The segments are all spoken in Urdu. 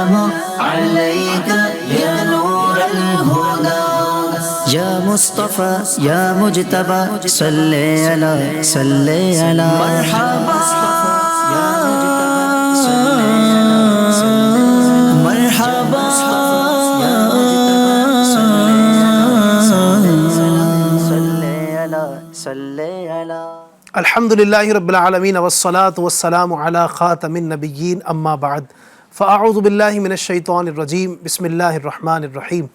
السلام عليك يا نور الهدى يا مصطفى يا مجتبى صل على مرحبا مرحبا صل على الحمدللہ رب العالمین والصلاة والسلام علی خاتم النبیین اما بعد فاعوذ باللہ من الشیطان الرجیم بسم اللہ الرحمن الرحیم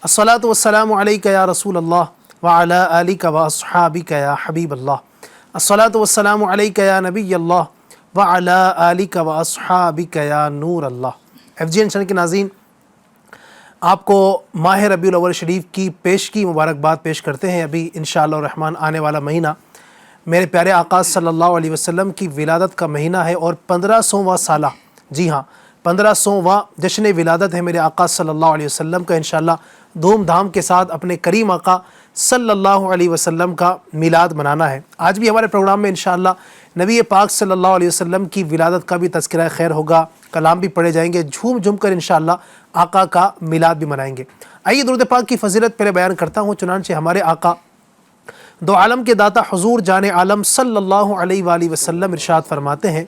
الصلاة والسلام علیک یا رسول اللہ وعلی آلک واصحابک یا حبیب اللہ الصلاة والسلام علیک یا نبی اللہ وعلی آلک واصحابک یا نور اللہ۔ FGN چینل کے ناظرین، آپ کو ماہ ربیع الاول شریف کی پیشگی مبارکباد پیش کرتے ہیں۔ ابھی انشاءاللہ الرحمن آنے والا مہینہ میرے پیارے آقا صلی اللہ علیہ وسلم کی ولادت کا مہینہ ہے اور 1500واں سالہ، جی ہاں 1500واں جشن ولادت ہے میرے آقا صلی اللہ علیہ وسلم کا۔ انشاءاللہ دھوم دھام کے ساتھ اپنے کریم آقا صلی اللہ علیہ وسلم کا میلاد منانا ہے۔ آج بھی ہمارے پروگرام میں انشاءاللہ نبی پاک صلی اللہ علیہ وسلم کی ولادت کا بھی تذکرہ خیر ہوگا، کلام بھی پڑھے جائیں گے، جھوم جھوم کر انشاءاللہ آقا کا میلاد بھی منائیں گے۔ آئیے درود پاک کی فضیلت پہلے بیان کرتا ہوں۔ چنانچہ ہمارے آقا دو عالم کے داتا حضور جان عالم صلی اللہ علیہ وآلہ وسلم ارشاد فرماتے ہیں،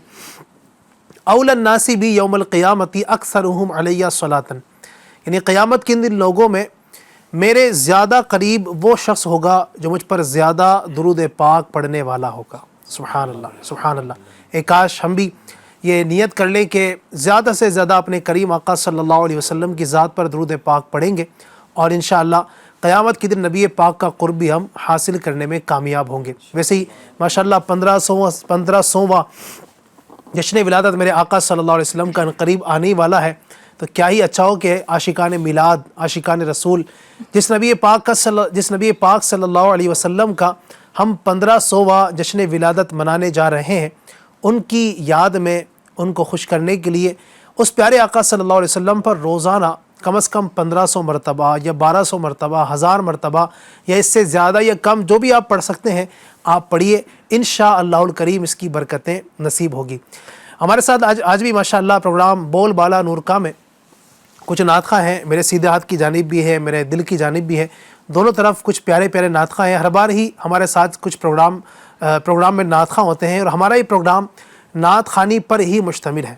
اول الناس بی یوم القیامت اکثرہم علیہ صلاۃ، یعنی قیامت کے دن لوگوں میں میرے زیادہ قریب وہ شخص ہوگا جو مجھ پر زیادہ درود پاک پڑھنے والا ہوگا۔ سبحان اللہ سبحان اللہ۔ کاش ہم بھی یہ نیت کر لیں کہ زیادہ سے زیادہ اپنے کریم آقا صلی اللہ علیہ وسلم کی ذات پر درود پاک پڑھیں گے اور انشاءاللہ قیامت کے دن نبی پاک کا قرب بھی ہم حاصل کرنے میں کامیاب ہوں گے۔ ویسے ہی ماشاءاللہ 1500واں جشن ولادت میرے آقا صلی اللہ علیہ وسلم کا قریب آنے والا ہے، تو کیا ہی اچھا ہو کہ عاشقان میلاد، عاشقان رسول، جس نبی پاک صلی اللہ علیہ وسلم کا ہم 1500واں جشن ولادت منانے جا رہے ہیں، ان کی یاد میں ان کو خوش کرنے کے لیے اس پیارے آقا صلی اللہ علیہ وسلم پر روزانہ کم از کم 1500 مرتبہ یا 1200 مرتبہ، 1000 مرتبہ یا اس سے زیادہ یا کم جو بھی آپ پڑھ سکتے ہیں آپ پڑھیے، انشاءاللہ الکریم اس کی برکتیں نصیب ہوگی۔ ہمارے ساتھ آج بھی ماشاءاللہ پروگرام بول بالا نور کا میں کچھ نعت خواں ہیں، میرے سیدھے ہاتھ کی جانب بھی ہے، میرے دل کی جانب بھی ہے، دونوں طرف کچھ پیارے پیارے نعت خواں ہیں۔ ہر بار ہی ہمارے ساتھ کچھ پروگرام میں نعت خواں ہوتے ہیں اور ہمارا یہ پروگرام نعت خوانی پر ہی مشتمل ہے،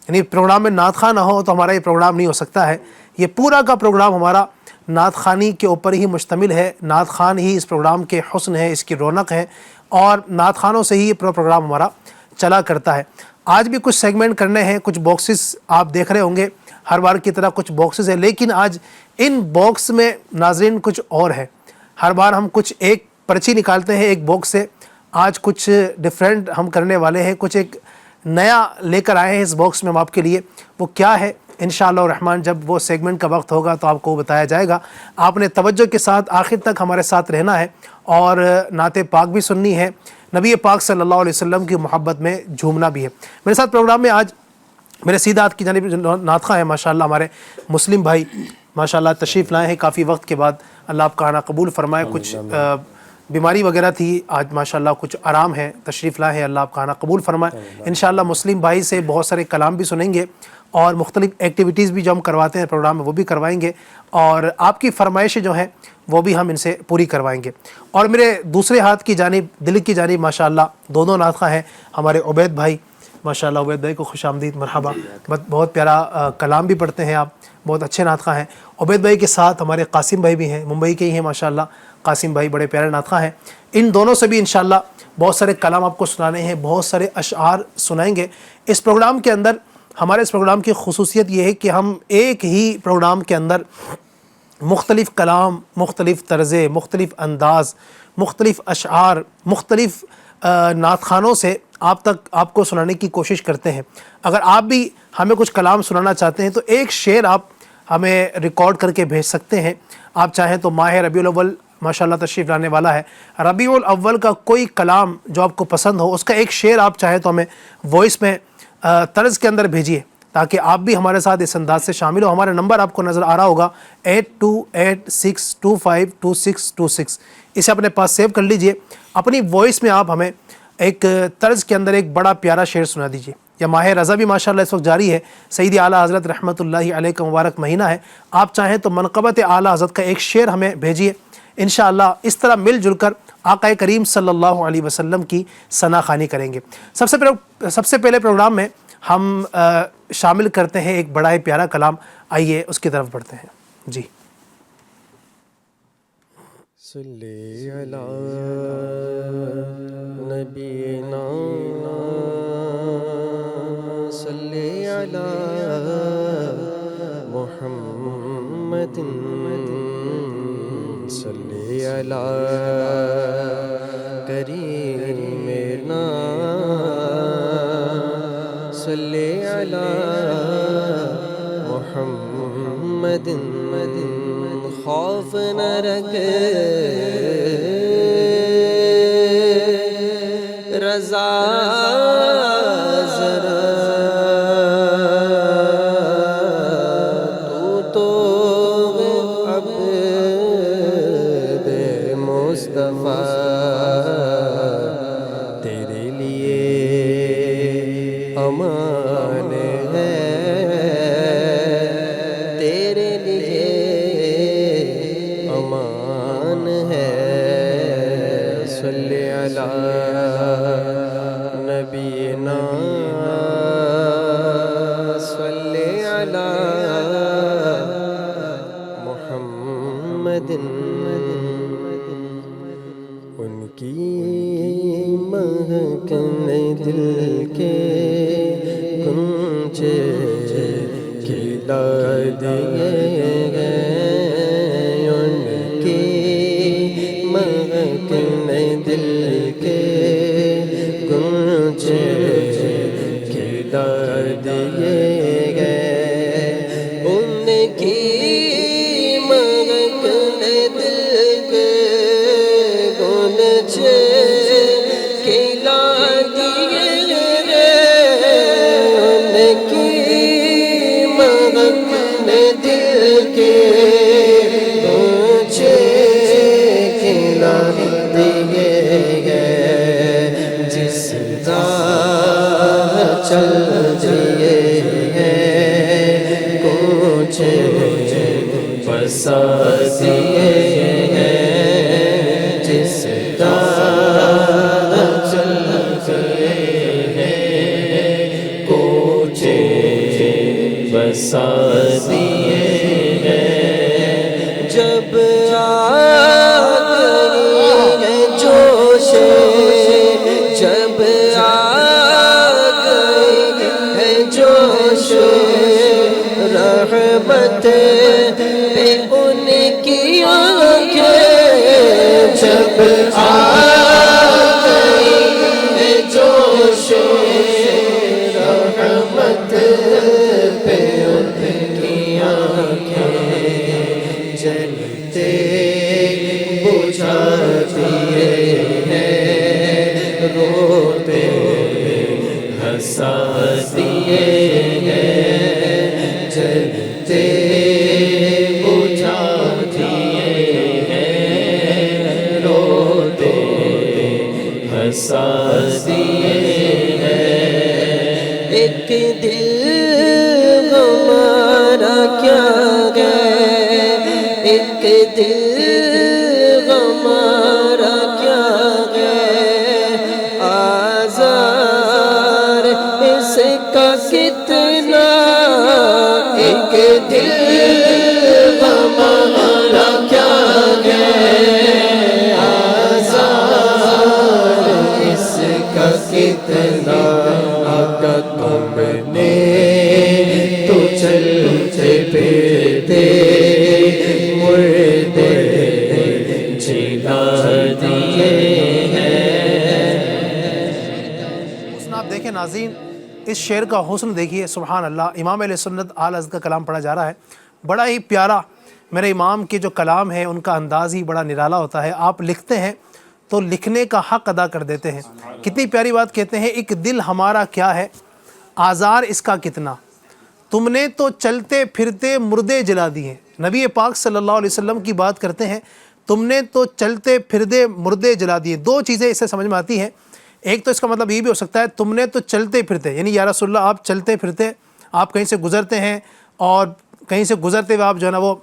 یعنی پروگرام میں نعت خواں نہ ہو تو ہمارا یہ پروگرام نہیں ہو سکتا ہے۔ یہ پورا کا پروگرام ہمارا نعت خوانی کے اوپر ہی مشتمل ہے۔ نعت خوان ہی اس پروگرام کے حسن ہے، اس کی رونق ہے، اور نعت خوانوں سے ہی یہ پروگرام ہمارا چلا کرتا ہے۔ آج بھی کچھ سیگمنٹ کرنے ہیں، کچھ باکسز آپ دیکھ رہے ہوں گے، ہر بار کی طرح کچھ باکسز ہیں، لیکن آج ان باکس میں ناظرین کچھ اور ہے۔ ہر بار ہم کچھ ایک پرچی نکالتے ہیں ایک باکس سے، آج کچھ ڈیفرنٹ ہم کرنے والے ہیں، کچھ ایک نیا لے کر آئے ہیں اس باکس میں ہم آپ کے لیے۔ وہ کیا ہے انشاءاللہ الرحمن جب وہ سیگمنٹ کا وقت ہوگا تو آپ کو بتایا جائے گا۔ آپ نے توجہ کے ساتھ آخر تک ہمارے ساتھ رہنا ہے اور نعت پاک بھی سننی ہے، نبی پاک صلی اللہ علیہ وسلم کی محبت میں جھومنا بھی ہے۔ میرے ساتھ پروگرام میں آج میرے سیدھے ہاتھ کی جانب نعت خواں ہیں ماشاءاللہ ہمارے مسلم بھائی ماشاءاللہ تشریف لائے ہیں کافی وقت کے بعد، اللہ آپ کا آنا قبول فرمائے۔ کچھ بیماری وغیرہ تھی، آج ماشاءاللہ کچھ آرام ہے، تشریف لائے ہیں، اللہ آپ کا آنا قبول فرمائے۔ انشاءاللہ مسلم بھائی سے بہت سارے کلام بھی سنیں گے اور مختلف ایکٹیویٹیز بھی جو ہم کرواتے ہیں پروگرام میں وہ بھی کروائیں گے، اور آپ کی فرمائشیں جو ہیں وہ بھی ہم ان سے پوری کروائیں گے۔ اور میرے دوسرے ہاتھ کی جانب، دل کی جانب ماشاءاللہ دونوں نعت خواں ہیں ہمارے عبید بھائی، ماشاءاللہ عبید بھائی کو خوش آمدید، مرحبا۔ بہت پیارا کلام بھی پڑھتے ہیں آپ، بہت اچھے نعت خواں ہیں۔ عبید بھائی کے ساتھ ہمارے قاسم بھائی بھی ہیں، ممبئی کے ہی ہیں ماشاءاللہ، قاسم بھائی بڑے پیارے نعت خواں ہیں۔ ان دونوں سے بھی انشاءاللہ بہت سارے کلام آپ کو سنانے ہیں، بہت سارے اشعار سنائیں گے اس پروگرام کے اندر۔ ہمارے اس پروگرام کی خصوصیت یہ ہے کہ ہم ایک ہی پروگرام کے اندر مختلف کلام، مختلف طرزیں، مختلف انداز، مختلف اشعار، مختلف نعت خوانوں سے آپ کو سنانے کی کوشش کرتے ہیں۔ اگر آپ بھی ہمیں کچھ کلام سنانا چاہتے ہیں تو ایک شعر آپ ہمیں ریکارڈ کر کے بھیج سکتے ہیں۔ آپ چاہیں تو ماہ ربیع الاول ماشاءاللہ تشریف لانے والا ہے، ربیع الاول کا کوئی کلام جو آپ کو پسند ہو اس کا ایک شعر آپ چاہیں تو ہمیں وائس میں طرز کے اندر بھیجیے تاکہ آپ بھی ہمارے ساتھ اس انداز سے شامل ہو۔ ہمارا نمبر آپ کو نظر آ رہا ہوگا 8286252626، اسے اپنے پاس سیو کر لیجئے۔ اپنی وائس میں آپ ہمیں ایک طرز کے اندر ایک بڑا پیارا شعر سنا دیجئے، یا ماہ رضا بھی ماشاءاللہ اس وقت جاری ہے، سیدی اعلیٰ حضرت رحمۃ اللہ علیہ کا مبارک مہینہ ہے، آپ چاہیں تو منقبت اعلیٰ حضرت کا ایک شعر ہمیں بھیجیے، انشاءاللہ اس طرح مل جل کر آقا کریم صلی اللہ علیہ وسلم کی ثنا خوانی کریں گے۔ سب سے پہلے پروگرام میں ہم شامل کرتے ہیں ایک بڑا ہی پیارا کلام، آئیے اس کی طرف بڑھتے ہیں۔ جی صلی علی نبینا صلی علی محمد صلی علی کریمنا صلی علی محمد خوف نہ رکھ رضا ذرا تو عبد مصطفیٰ تیرے لیے امان ہے، تیرے لیے امان ہے۔ صلی علی نبینا صلی علی محمد ان کی مہکن دل کے گنجے کھلا دیے گئے، ان کی مہکن دل کے گنجے کھلا دیے گئے، ان کی مہکن دل کے گنجے کھلا دیے گئے، ان کی مہکن دل کے گنجے کھلا دیے گئے، جس راہ چل دیے ہیں کوچے بسا دیے ہیں، جس راہ چل دیے ہیں کوچے بسا دیے ہیں، جب آ گئی ہے جوش، جب آ گئی ہے جوش رحمت پہ ان کی آنکھیں، جب آ گئی ہے جوش رحمت پہ ان کی آنکھیں، جلتے بجھا دیے ہیں، روتے ہنسا دیے ہیں، جلتے بجھا دیے ہیں، روتے ہنسا دیے ہیں، ایک دل ہمارا کیا گئے، ایک دل ہمارا کیا گئے، آزار اس کا کتنا، ایک دل ہمارا کیا گئے، آزار اس کا کتنا، آقا تم نے تو چلتے پھرتے مردے جلا دیے ہیں۔ حسن آپ دیکھیں ناظرین، اس شعر کا حسن دیکھیے، سبحان اللہ۔ امام علیہ سنت اعلیٰ حضرت کا کلام پڑھا جا رہا ہے، بڑا ہی پیارا۔ میرے امام کے جو کلام ہے ان کا انداز ہی بڑا نرالا ہوتا ہے، آپ لکھتے ہیں تو لکھنے کا حق ادا کر دیتے ہیں۔ کتنی پیاری بات کہتے ہیں، ایک دل ہمارا کیا ہے، آزار اس کا کتنا، تم نے تو چلتے پھرتے مردے جلا دیے۔ نبی پاک صلی اللہ علیہ وسلم کی بات کرتے ہیں، تم نے تو چلتے پھرتے مردے جلا دیے۔ دو چیزیں اس سے سمجھ میں آتی ہیں ایک تو اس کا مطلب یہ بھی ہو سکتا ہے تم نے تو چلتے پھرتے، یعنی یا رسول اللہ آپ چلتے پھرتے، آپ کہیں سے گزرتے ہیں اور کہیں سے گزرتے ہوئے آپ جو ہے نا وہ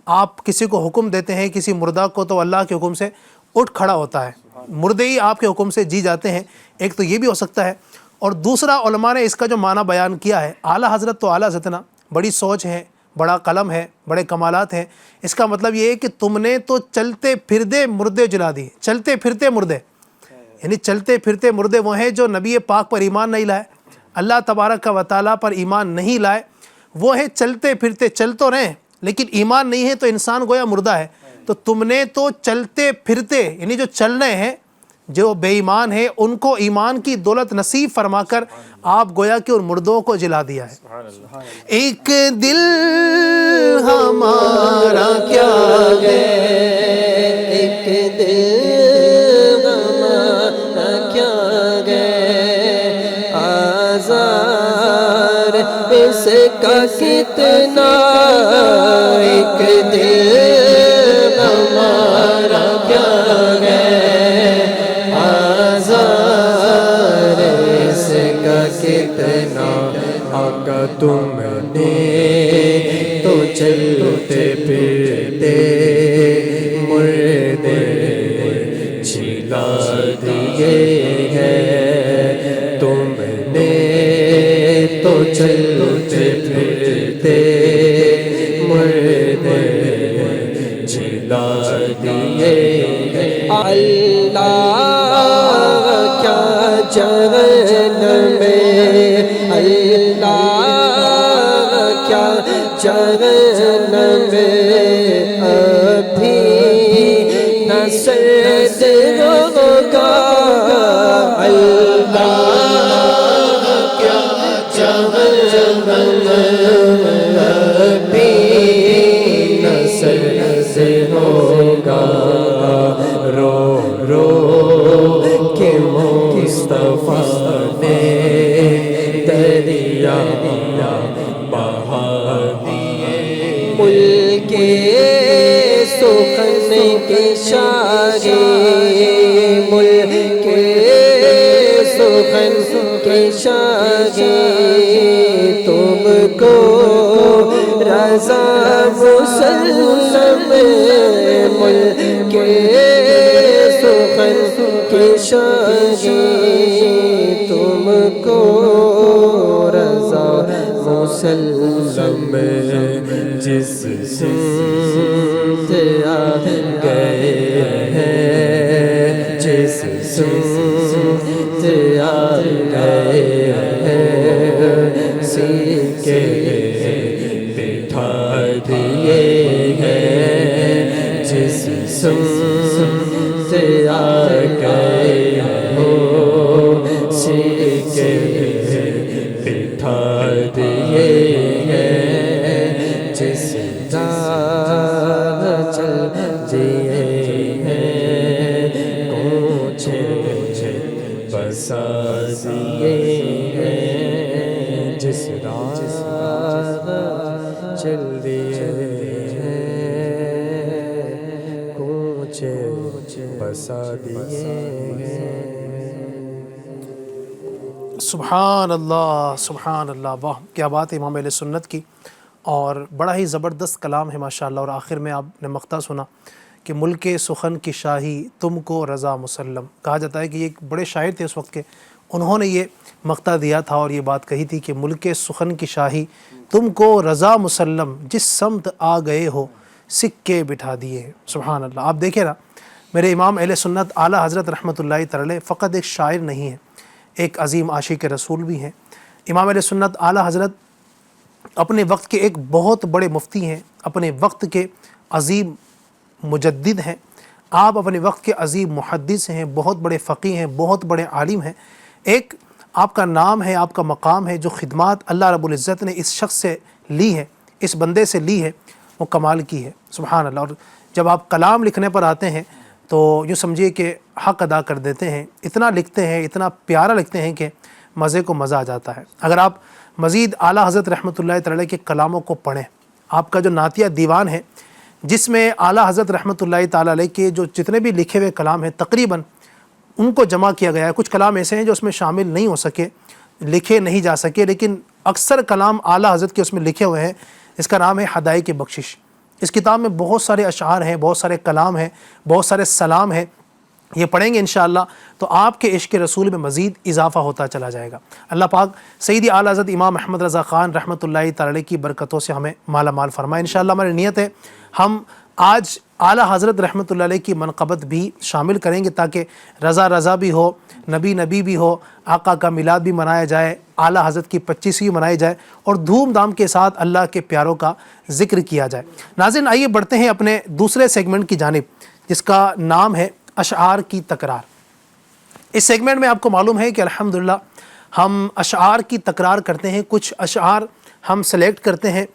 آپ کسی کو حکم دیتے ہیں کسی مردہ کو تو اللہ کے حکم سے اٹھ کھڑا ہوتا ہے، مردے ہی آپ کے حکم سے جی جاتے ہیں، ایک تو یہ بھی ہو سکتا ہے۔ اور دوسرا علماء نے اس کا جو معنی بیان کیا ہے، اعلیٰ حضرت تو اعلیٰ حضرت نا بڑی سوچ ہے، بڑا قلم ہے، بڑے کمالات ہیں، اس کا مطلب یہ ہے کہ تم نے تو چلتے پھرتے مردے جلا دیے، چلتے پھرتے مردے، یعنی چلتے پھرتے مردے وہ ہیں جو نبی پاک پر ایمان نہیں لائے، اللہ تبارک و تعالیٰ پر ایمان نہیں لائے، وہ ہیں چلتے پھرتے، چل تو رہے ہیں لیکن ایمان نہیں ہے تو انسان گویا مردہ ہے۔ تو تم نے تو چلتے پھرتے، یعنی جو چل رہے ہیں، جو بے ایمان ہیں ان کو ایمان کی دولت نصیب فرما کر آپ گویا کہ ان مردوں کو جلا دیا ہے۔ ایک دل ہمارا کیا گئے، ایک دل ہمارا کیا گئے، آزار اس کا کتنا، ایک دل ہمارا کیا گئے، آزار اس کا کتنا، آقا تم نے تو چلتے پھرتے مردے جلا دیے ہیں، تم نے تو چلتے پھرتے مردے جلا دیے ہیں۔ اللہ کیا جہنم میں، اللہ کیا جہنم میں ابھی نہ سرد ہوگا، اللہ کیا جہنم میں ابھی نہ سرد ہوگا، رو رو کے مصطفیٰ نے دریا بہا دیے، ملک سخن کے شاہی، ملک سخن کے شاہی، تم کو رضا مسلم، ملک سخن کے شاہی، تم کو رضا مسلم، جس سمت آ گئے ہیں، جس سمت آ گئے ہیں، سیکھے بٹھا دیے ہیں، جس سمت آ گئے ہو، سیکھے بٹھا دیے ہیں، جس راہ چل دیے ہیں، کوچے بسا دیے ہیں، جس راہ چل دیے ہیں، کوچے بسا دیے ہیں۔ سبحان اللہ، سبحان اللہ، واہ کیا بات ہے امام اہل سنت کی، اور بڑا ہی زبردست کلام ہے ماشاءاللہ۔ اور آخر میں آپ نے مقطع سنا کہ ملک سخن کی شاہی تم کو رضا مسلم، کہا جاتا ہے کہ یہ ایک بڑے شاعر تھے اس وقت کے، انہوں نے یہ مقطع دیا تھا اور یہ بات کہی تھی کہ ملک سخن کی شاہی تم کو رضا مسلم، جس سمت آ گئے ہو سکے بٹھا دیے ہیں۔ سبحان اللہ، آپ دیکھیں نا میرے امام اہل سنت اعلیٰ حضرت رحمۃ اللہ تعالی فقط ایک شاعر نہیں ہے، ایک عظیم عاشق رسول بھی ہیں۔ امام اہل سنت اعلیٰ حضرت اپنے وقت کے ایک بہت بڑے مفتی ہیں، اپنے وقت کے عظیم مجدد ہیں، آپ اپنے وقت کے عظیم محدث ہیں، بہت بڑے فقیہ ہیں، بہت بڑے عالم ہیں۔ ایک آپ کا نام ہے، آپ کا مقام ہے، جو خدمات اللہ رب العزت نے اس شخص سے لی ہے، اس بندے سے لی ہے، وہ کمال کی ہے۔ سبحان اللہ۔ اور جب آپ کلام لکھنے پر آتے ہیں تو یوں سمجھیے کہ حق ادا کر دیتے ہیں، اتنا لکھتے ہیں، اتنا پیارا لکھتے ہیں کہ مزے کو مزہ آ جاتا ہے۔ اگر آپ مزید اعلیٰ حضرت رحمۃ اللہ تعالی کے کلاموں کو پڑھیں، آپ کا جو نعتیہ دیوان ہے جس میں اعلیٰ حضرت رحمۃ اللہ تعالی علیہ کے جو جتنے بھی لکھے ہوئے کلام ہیں تقریباً ان کو جمع کیا گیا ہے۔ کچھ کلام ایسے ہیں جو اس میں شامل نہیں ہو سکے، لکھے نہیں جا سکے، لیکن اکثر کلام اعلیٰ حضرت کے اس میں لکھے ہوئے ہیں۔ اس کا نام ہے ہدایق بخشش۔ اس کتاب میں بہت سارے اشعار ہیں، بہت سارے کلام ہیں، بہت سارے سلام ہیں۔ یہ پڑھیں گے انشاءاللہ تو آپ کے عشق رسول میں مزید اضافہ ہوتا چلا جائے گا۔ اللہ پاک سیدی اعلیٰ حضرت امام احمد رضا خان رحمۃ اللہ تعالی کی برکتوں سے ہمیں مالا مال فرمائے۔ انشاءاللہ ہماری نیت ہے ہم آج اعلیٰ حضرت رحمۃ اللہ علیہ کی منقبت بھی شامل کریں گے تاکہ رضا بھی ہو، نبی بھی ہو، آقا کا میلاد بھی منایا جائے، اعلیٰ حضرت کی 25ویں منائی جائے اور دھوم دھام کے ساتھ اللہ کے پیاروں کا ذکر کیا جائے۔ ناظرین آئیے بڑھتے ہیں اپنے دوسرے سیگمنٹ کی جانب جس کا نام ہے اشعار کی تکرار۔ اس سیگمنٹ میں آپ کو معلوم ہے کہ الحمدللہ ہم اشعار کی تکرار کرتے ہیں، کچھ اشعار ہم سلیکٹ کرتے ہیں،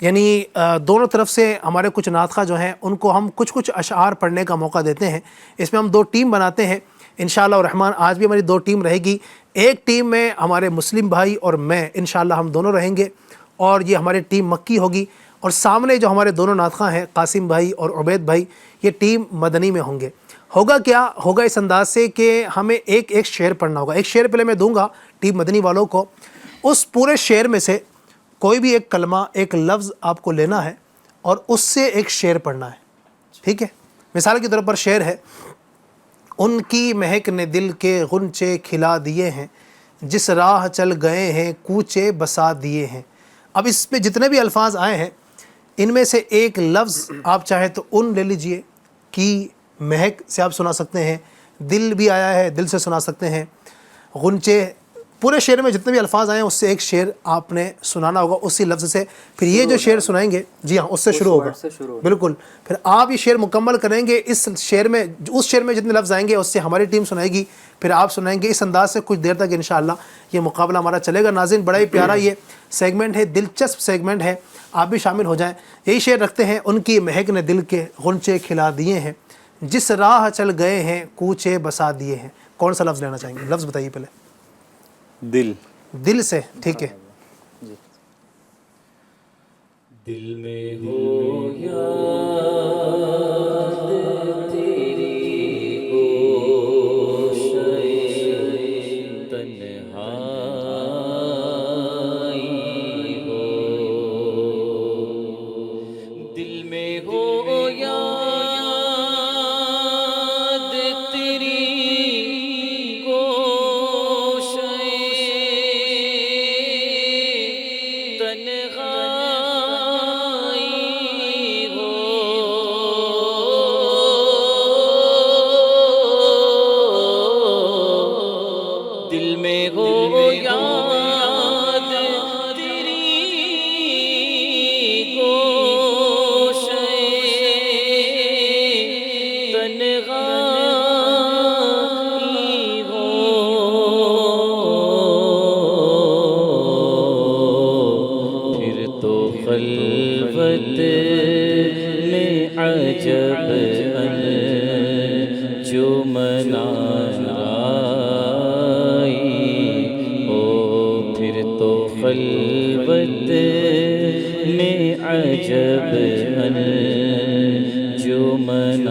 یعنی دونوں طرف سے ہمارے کچھ ناطقہ جو ہیں ان کو ہم کچھ اشعار پڑھنے کا موقع دیتے ہیں۔ اس میں ہم 2 ٹیم بناتے ہیں انشاءاللہ الرحمن۔ آج بھی ہماری 2 ٹیم رہے گی، ایک ٹیم میں ہمارے مسلم بھائی اور میں انشاءاللہ ہم دونوں رہیں گے اور یہ ہماری ٹیم مکی ہوگی، اور سامنے جو ہمارے دونوں ناطقہ ہیں قاسم بھائی اور عبید بھائی، یہ ٹیم مدنی میں ہوں گے۔ ہوگا کیا ہوگا اس انداز سے کہ ہمیں ایک شعر پڑھنا ہوگا۔ ایک شعر پہلے میں دوں گا ٹیم مدنی والوں کو، اس پورے شعر میں سے کوئی بھی ایک کلمہ، ایک لفظ آپ کو لینا ہے اور اس سے ایک شعر پڑھنا ہے، ٹھیک ہے؟ مثال کے طور پر شعر ہے، ان کی مہک نے دل کے غنچے کھلا دیے ہیں، جس راہ چل گئے ہیں کوچے بسا دیے ہیں۔ اب اس پہ جتنے بھی الفاظ آئے ہیں ان میں سے ایک لفظ آپ چاہے تو ان لے لیجئے، کی مہک سے آپ سنا سکتے ہیں، دل بھی آیا ہے دل سے سنا سکتے ہیں، غنچے، پورے شعر میں جتنے بھی الفاظ آئے ہیں اس سے ایک شعر آپ نے سنانا ہوگا اسی لفظ سے۔ پھر یہ جو شعر سنائیں گے جی ہاں اس سے شروع ہوگا، بالکل۔ پھر آپ یہ شعر مکمل کریں گے، اس شعر میں جتنے لفظ آئیں گے اس سے ہماری ٹیم سنائے گی، پھر آپ سنائیں گے۔ اس انداز سے کچھ دیر تک انشاءاللہ یہ مقابلہ ہمارا چلے گا۔ ناظرین بڑا ہی پیارا یہ سیگمنٹ ہے، دلچسپ سیگمنٹ ہے، آپ بھی شامل ہو جائیں۔ یہی شعر رکھتے ہیں، ان کی مہک نے دل کے غنچے کھلا دیے ہیں، جس راہ چل گئے ہیں کوچے بسا دیے ہیں۔ کون سا لفظ لینا چاہیں گے؟ لفظ بتائیے پہلے۔ دل سے، ٹھیک ہے۔ دل میں ہو یاد تیری گوشے تنہائی ہو، دل میں ہو یاد تیری خلوت میں عجب انجمن آئی ہو، پھر تو خلوت میں عجب انجمن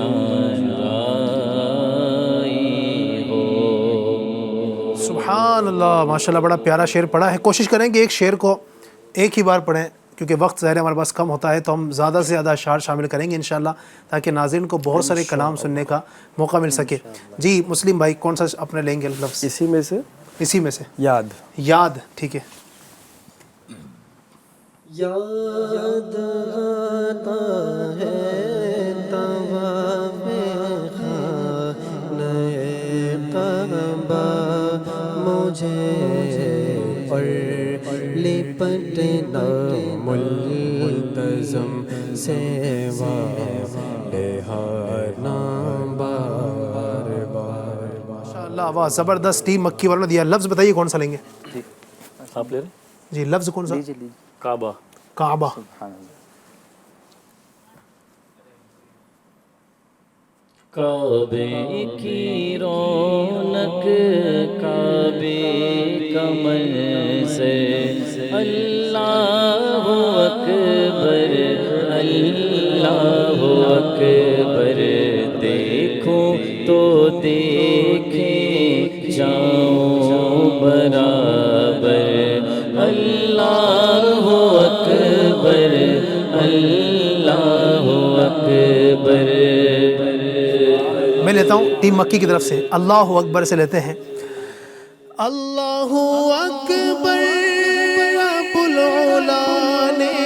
آئی ہو۔ سبحان اللہ، ماشاءاللہ بڑا پیارا شعر پڑھا ہے۔ کوشش کریں کہ ایک شعر کو ایک ہی بار پڑھیں، کیونکہ وقت ظاہر ہمارے پاس کم ہوتا ہے، تو ہم زیادہ سے زیادہ اشعار شامل کریں گے انشاءاللہ تاکہ ناظرین کو بہت سارے کلام سننے کا موقع مل سکے۔ جی مسلم بھائی کون سا اپنے لیں گے لفظ؟ اسی میں سے یاد، ٹھیک ہے۔ یاد آتا ہے طواف خانہ کعبہ مجھے، اور لپٹنا ملتزم سے والہانا بار بار۔ ماشاءاللہ، واہ زبردست، ٹیم مکی والوں نے دیا۔ لفظ بتائیے کون سا لیں گے؟ آپ لے رہے؟ جی لفظ کون سا؟ کعبہ۔ کعبہ۔ کعبے کی رونق، کعبے کا منظر، اللہ اکبر اللہ اللہ اکبر دیکھوں تو دیکھیں جاؤں برابر اللہ اکبر اللہ اکبر. میں لیتا ہوں ٹیم مکی کی طرف سے اللہ اکبر سے لیتے ہیں. اللہ اکبر رب العلا نے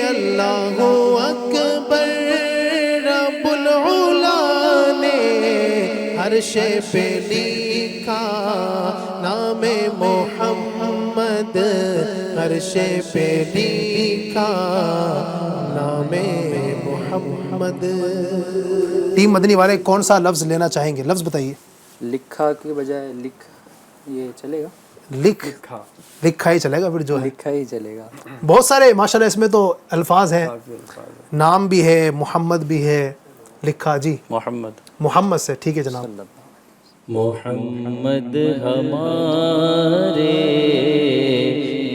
اللہ اکبر رب العلا نے عرش پہ لکھا نام محمد عرش پہ لکھا نام محمد. ٹیم مدنی والے کون سا لفظ لینا چاہیں گے؟ لفظ بتائیے. لکھا کے بجائے لکھ یہ چلے گا؟ لکھا ہی چلے گا پھر جو ہے لکھا ہی چلے گا. بہت سارے ماشاءاللہ اس میں تو الفاظ ہیں, نام بھی ہے, محمد بھی ہے, لکھا. جی محمد سے ٹھیک ہے جناب. محمد ہمارے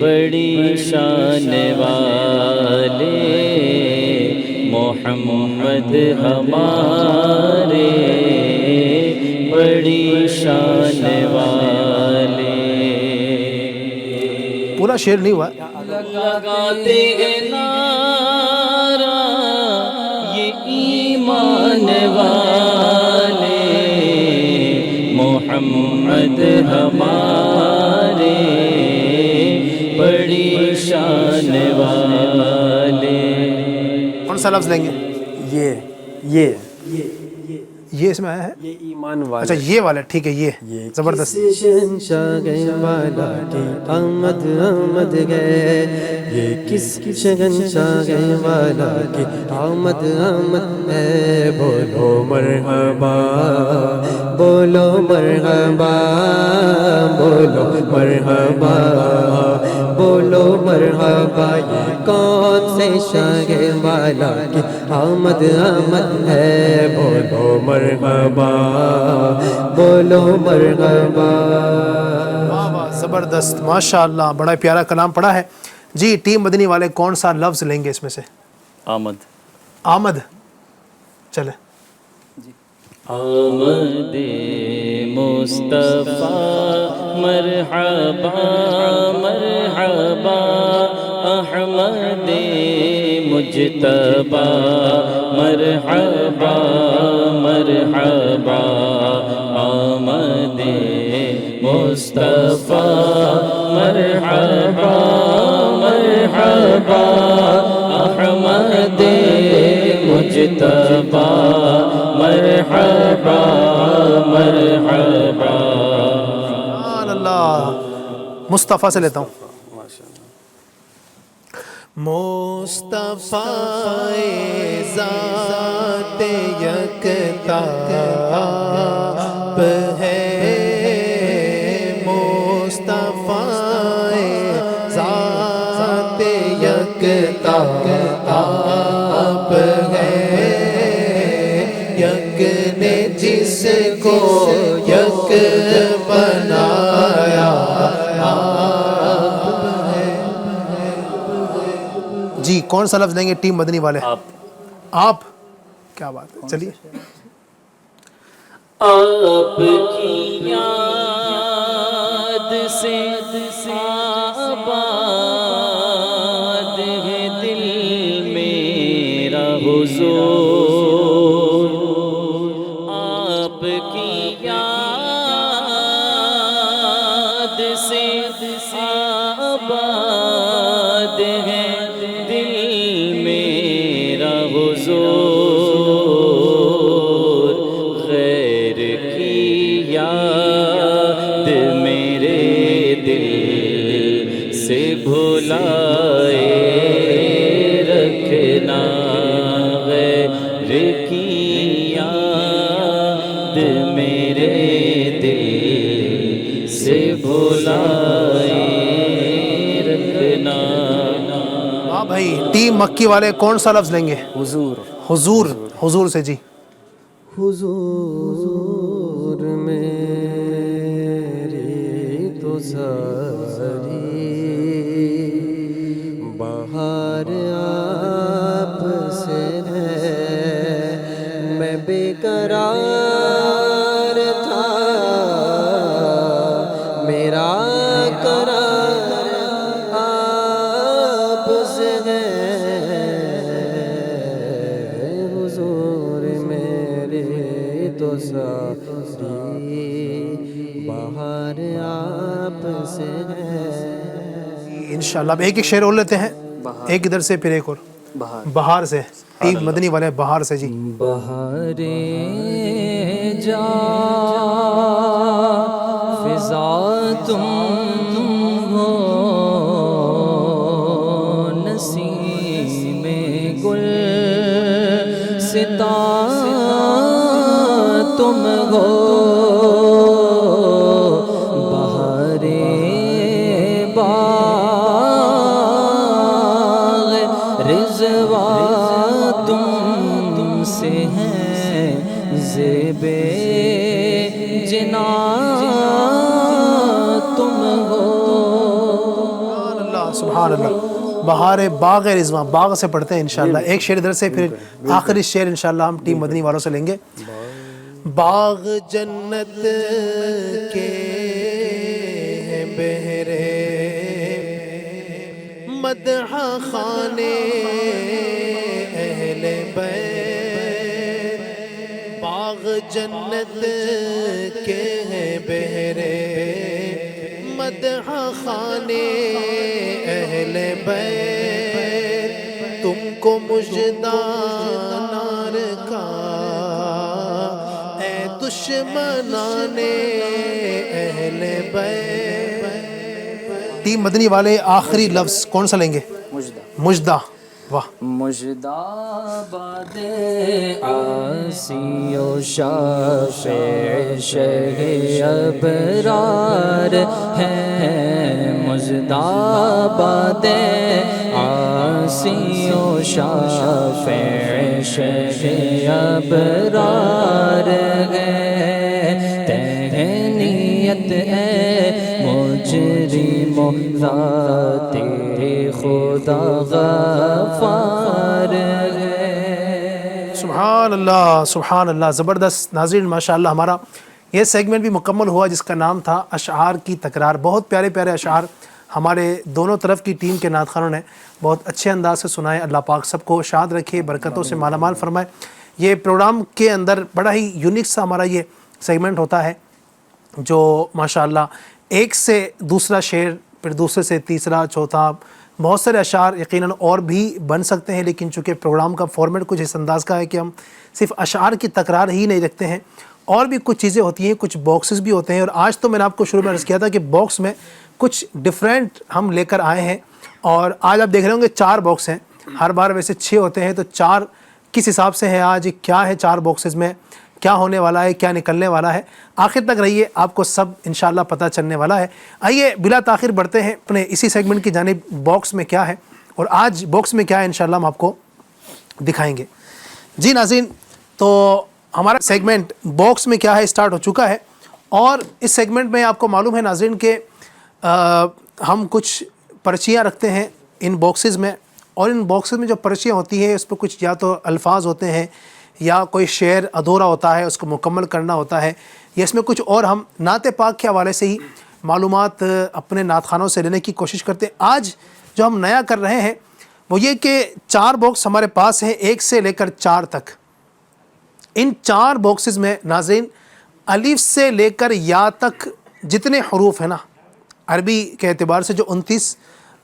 بڑی شان والے محمد ہمارے بڑی شان والے. پورا شعر نہیں ہوا. لگاتے ہیں نعرہ یہ ایمان والے محمد ہمارے بڑی شان والے. کون سا لفظ لیں گے؟ یہ یہ اس میں آیا ہے. یہ ایمان والا. اچھا یہ والا ٹھیک ہے. یہ زبردست. شہنشاہ والا کی آمد آمد گئے یہ کس شہنشاہ والا کی آمد آمد ہے. بولو مرحبا بولو مرحبا بولو مرحبا بولو مرحبا. یہ کون سے شاہ والا کی آمد آمد ہے. بولو مرحبا بولو مرحبا. واہ واہ زبردست ماشاء اللہ. بڑا پیارا کلام پڑھا ہے. جی ٹیم مدنی والے کون سا لفظ لیں گے اس میں سے؟ آمد چلے. آمد مصطفیٰ مرحبا مرحبا احمد مجتبی مرحبا مرحبا. آمد مصطفیٰ مرحبا مرحبا احمد مجتبی مرحبا مرحبا. سبحان اللہ. مصطفیٰ سے لیتا ہوں. مصطفیٰ ذات یکتاب ہے مصطفیٰ ذات یکتاب ہے. یک نے جس کو یک بنایا جی. کون سا لفظ لیں گے ٹیم مدنی والے؟ آپ. کیا بات ہے. چلیے. آپ کی یاد سے آباد ہے دل میرا حضور. آپ کی یاد سے آباد ہے دل میرا حضور. غیر کی یاد میرے دل سے بھلائے رکھنا. غیر کی یاد میرے دل سے بھلائے رکھنا. ہاں بھائی ٹیم مکی والے کون سا لفظ لیں گے؟ حضور. حضور سے جی. حضور میری تو ساری بہار آپ سے ہے ساری بہار آپ سے ہے. انشاءاللہ اب ایک ایک شعر اور لیتے ہیں, ایک ادھر سے پھر ایک اور بہار سے, ٹیم مدنی والے بہار سے. جی بہارے جا فضا تم ہو, نسیم گل ستا تم ہو. بہارے باغ رضوا تم سے ہیں, زیب جنا تم ہو. سبحان اللہ. بہار باغ رضواں, باغ سے پڑھتے ہیں انشاءاللہ. ایک شعر ادھر سے, پھر آخری شعر انشاءاللہ ہم ٹیم مدنی والوں سے لیں گے. باغ جنت کے ہیں بہرے, مدح خانے اہل بیت. باغ جنت کے ہیں بہرے, مدح خانے اہل بیت. تم کو مژدہ نار کا اے دشمنان اہل بیت. ٹیم مدنی والے آخری لفظ کون سا لیں گے؟ مژدہ. واہ. مژدہ باد عاصی و شافع شہ ابرار ہے. مژدہ باد عاصی و شافع شہ ابرار ہے. تہنیت ہے مجرم ذات خدا غفار ہے. سبحان اللہ سبحان اللہ, زبردست. ناظرین ماشاءاللہ ہمارا یہ سیگمنٹ بھی مکمل ہوا جس کا نام تھا اشعار کی تکرار. بہت پیارے پیارے اشعار ہمارے دونوں طرف کی ٹیم کے نعت خوانوں نے بہت اچھے انداز سے سنائے. اللہ پاک سب کو شاد رکھے, برکتوں سے مالا مال فرمائے. یہ پروگرام کے اندر بڑا ہی یونیک سا ہمارا یہ سیگمنٹ ہوتا ہے جو ماشاءاللہ ایک سے دوسرا شعر, پھر دوسرے سے تیسرا, چوتھا, بہت سارے اشعار یقیناً اور بھی بن سکتے ہیں, لیکن چونکہ پروگرام کا فارمیٹ کچھ اس انداز کا ہے کہ ہم صرف اشعار کی تکرار ہی نہیں رکھتے ہیں, اور بھی کچھ چیزیں ہوتی ہیں, کچھ باکسز بھی ہوتے ہیں. اور آج تو میں نے آپ کو شروع میں عرض کیا تھا کہ باکس میں کچھ ڈیفرنٹ ہم لے کر آئے ہیں, اور آج آپ دیکھ رہے ہوں گے 4 باکس ہیں. ہر بار ویسے 6 ہوتے ہیں, تو 4 کس حساب سے ہیں آج, کیا ہے 4 باکسز میں, کیا ہونے والا ہے, کیا نکلنے والا ہے. آخر تک رہیے, آپ کو سب انشاءاللہ پتہ چلنے والا ہے. آئیے بلا تاخیر بڑھتے ہیں اپنے اسی سیگمنٹ کی جانب. باکس میں کیا ہے اور آج باکس میں کیا ہے انشاءاللہ ہم آپ کو دکھائیں گے. جی ناظرین, تو ہمارا سیگمنٹ باکس میں کیا ہے اسٹارٹ ہو چکا ہے, اور اس سیگمنٹ میں آپ کو معلوم ہے ناظرین کہ ہم کچھ پرچیاں رکھتے ہیں ان باکسز میں, اور ان باکسز میں جو پرچیاں ہوتی ہیں اس پہ کچھ یا تو الفاظ ہوتے ہیں, یا کوئی شعر ادھورا ہوتا ہے اس کو مکمل کرنا ہوتا ہے, یا اس میں کچھ اور ہم نعت پاک کے حوالے سے ہی معلومات اپنے نعت خوانوں سے لینے کی کوشش کرتے ہیں. آج جو ہم نیا کر رہے ہیں وہ یہ کہ 4 باکس ہمارے پاس ہیں 1 سے لے کر 4 تک. ان 4 باکسز میں ناظرین الف سے لے کر یا تک جتنے حروف ہیں نا, عربی کے اعتبار سے جو 29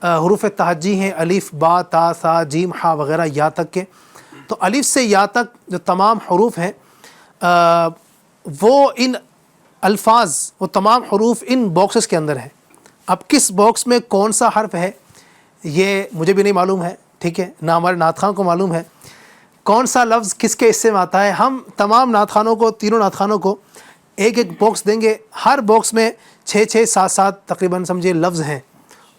حروف تہجی ہیں, الف با تا ثا جیم ہا وغیرہ یا تک کے, تو الف سے یا تک جو تمام حروف ہیں وہ ان الفاظ, وہ تمام حروف ان باکسز کے اندر ہیں. اب کس باکس میں کون سا حرف ہے یہ مجھے بھی نہیں معلوم ہے, ٹھیک ہے, نہ ہمارے نعت خواں کو معلوم ہے کون سا لفظ کس کے حصے میں آتا ہے. ہم تمام نعت خوانوں کو, تینوں نعت خوانوں کو ایک ایک باکس دیں گے. ہر باکس میں 6 7 تقریباً سمجھے لفظ ہیں,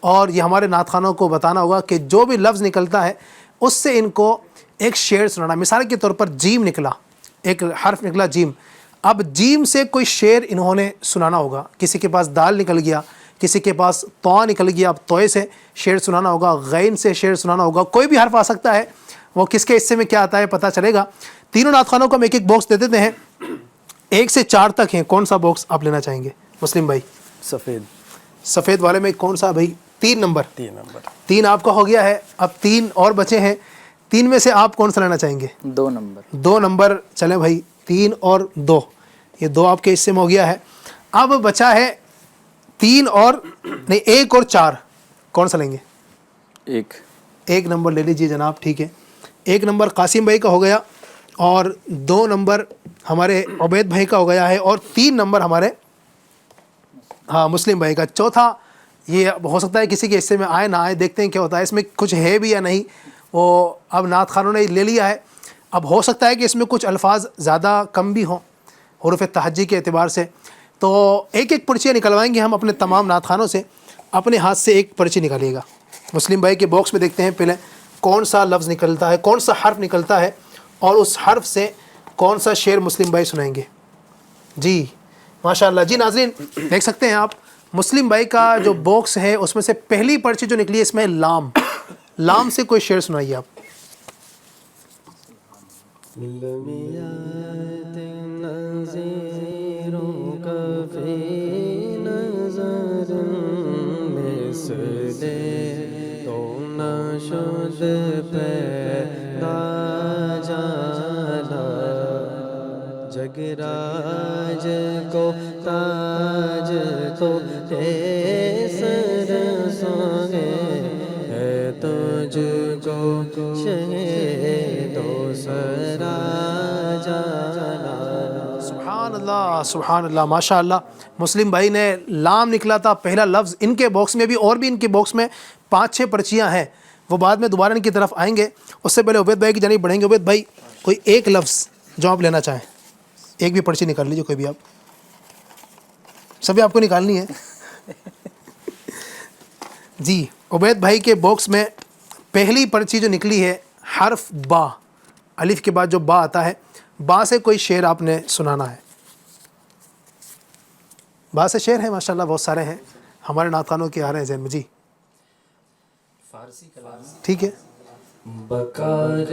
اور یہ ہمارے نعت خوانوں کو بتانا ہوگا کہ جو بھی لفظ نکلتا ہے اس سے ان کو ایک شعر سنانا. مثال کے طور پر جیم نکلا, ایک حرف نکلا جیم, اب جیم سے کوئی شعر انہوں نے سنانا ہوگا. کسی کے پاس دال نکل گیا, کسی کے پاس تو نکل گیا, اب توئے سے شعر سنانا ہوگا, غین سے شعر سنانا ہوگا, کوئی بھی حرف آ سکتا ہے, وہ کس کے حصے میں کیا آتا ہے پتہ چلے گا. تینوں نعت خوانوں کو ہم ایک ایک باکس دے دیتے ہیں, 1 سے 4 تک ہیں. کون سا باکس آپ لینا چاہیں گے مسلم بھائی؟ سفید والے میں کون سا بھائی؟ 3 نمبر. 3 آپ کا ہو گیا ہے, اب 3 اور بچے ہیں. 3 میں سے آپ کون سا لینا چاہیں گے؟ 2 نمبر. 2 نمبر چلیں بھائی, 3 اور 2. یہ 2 آپ کے حصے میں ہو گیا ہے. اب بچا ہے 3 اور نہیں 1 اور 4. کون سا لیں گے؟ ایک نمبر لے لیجیے جناب. ٹھیک ہے, 1 نمبر قاسم بھائی کا ہو گیا اور 2 نمبر ہمارے عبید بھائی کا ہو گیا ہے اور 3 نمبر ہمارے مسلم بھائی کا. چوتھا یہ ہو سکتا ہے کسی کے حصے میں آئے نہ آئے, دیکھتے ہیں کیا ہوتا ہے. اس میں کچھ ہے بھی یا نہیں, وہ اب نعت خانوں نے لے لیا ہے. اب ہو سکتا ہے کہ اس میں کچھ الفاظ زیادہ کم بھی ہوں حروف تہجی کے اعتبار سے, تو ایک پرچیاں نکلوائیں گے ہم اپنے تمام نعت خانوں سے. اپنے ہاتھ سے ایک پرچی نکالیے گا. مسلم بھائی کے باکس میں دیکھتے ہیں پہلے کون سا لفظ نکلتا ہے, کون سا حرف نکلتا ہے, اور اس حرف سے کون سا شعر مسلم بھائی سنائیں گے. جی ماشاءاللہ. جی ناظرین دیکھ سکتے ہیں آپ, مسلم بھائی کا جو باکس ہے اس میں سے پہلی پرچی جو نکلی ہے اس میں لام سے کوئی شعر سنائیے آپ. جگراج کو تاج تو سر سوگے ہے تجھ کو شہ تو سرا جانا. سبحان اللہ سبحان اللہ ماشاء اللہ. مسلم بھائی نے لام نکلا تھا پہلا لفظ. ان کے باکس میں بھی اور بھی ان کے باکس میں 5-6 پرچیاں ہیں, وہ بعد میں دوبارہ ان کی طرف آئیں گے. اس سے پہلے عبید بھائی کی جانب بڑھیں گے. عبید بھائی کوئی ایک لفظ جو آپ لینا چاہیں, ایک بھی پرچی نکال لیجیے کوئی بھی. آپ سبھی آپ کو نکالنی ہے. جی عبید بھائی کے باکس میں پہلی پرچی جو نکلی ہے حرف با, الف کے بعد جو با آتا ہے, با سے کوئی شعر آپ نے سنانا ہے. با سے شعر ہیں ماشاءاللہ بہت سارے ہیں ہمارے نعت خوانوں کے آ رہے ہیں ذہن میں. جی ٹھیک ہے. بکار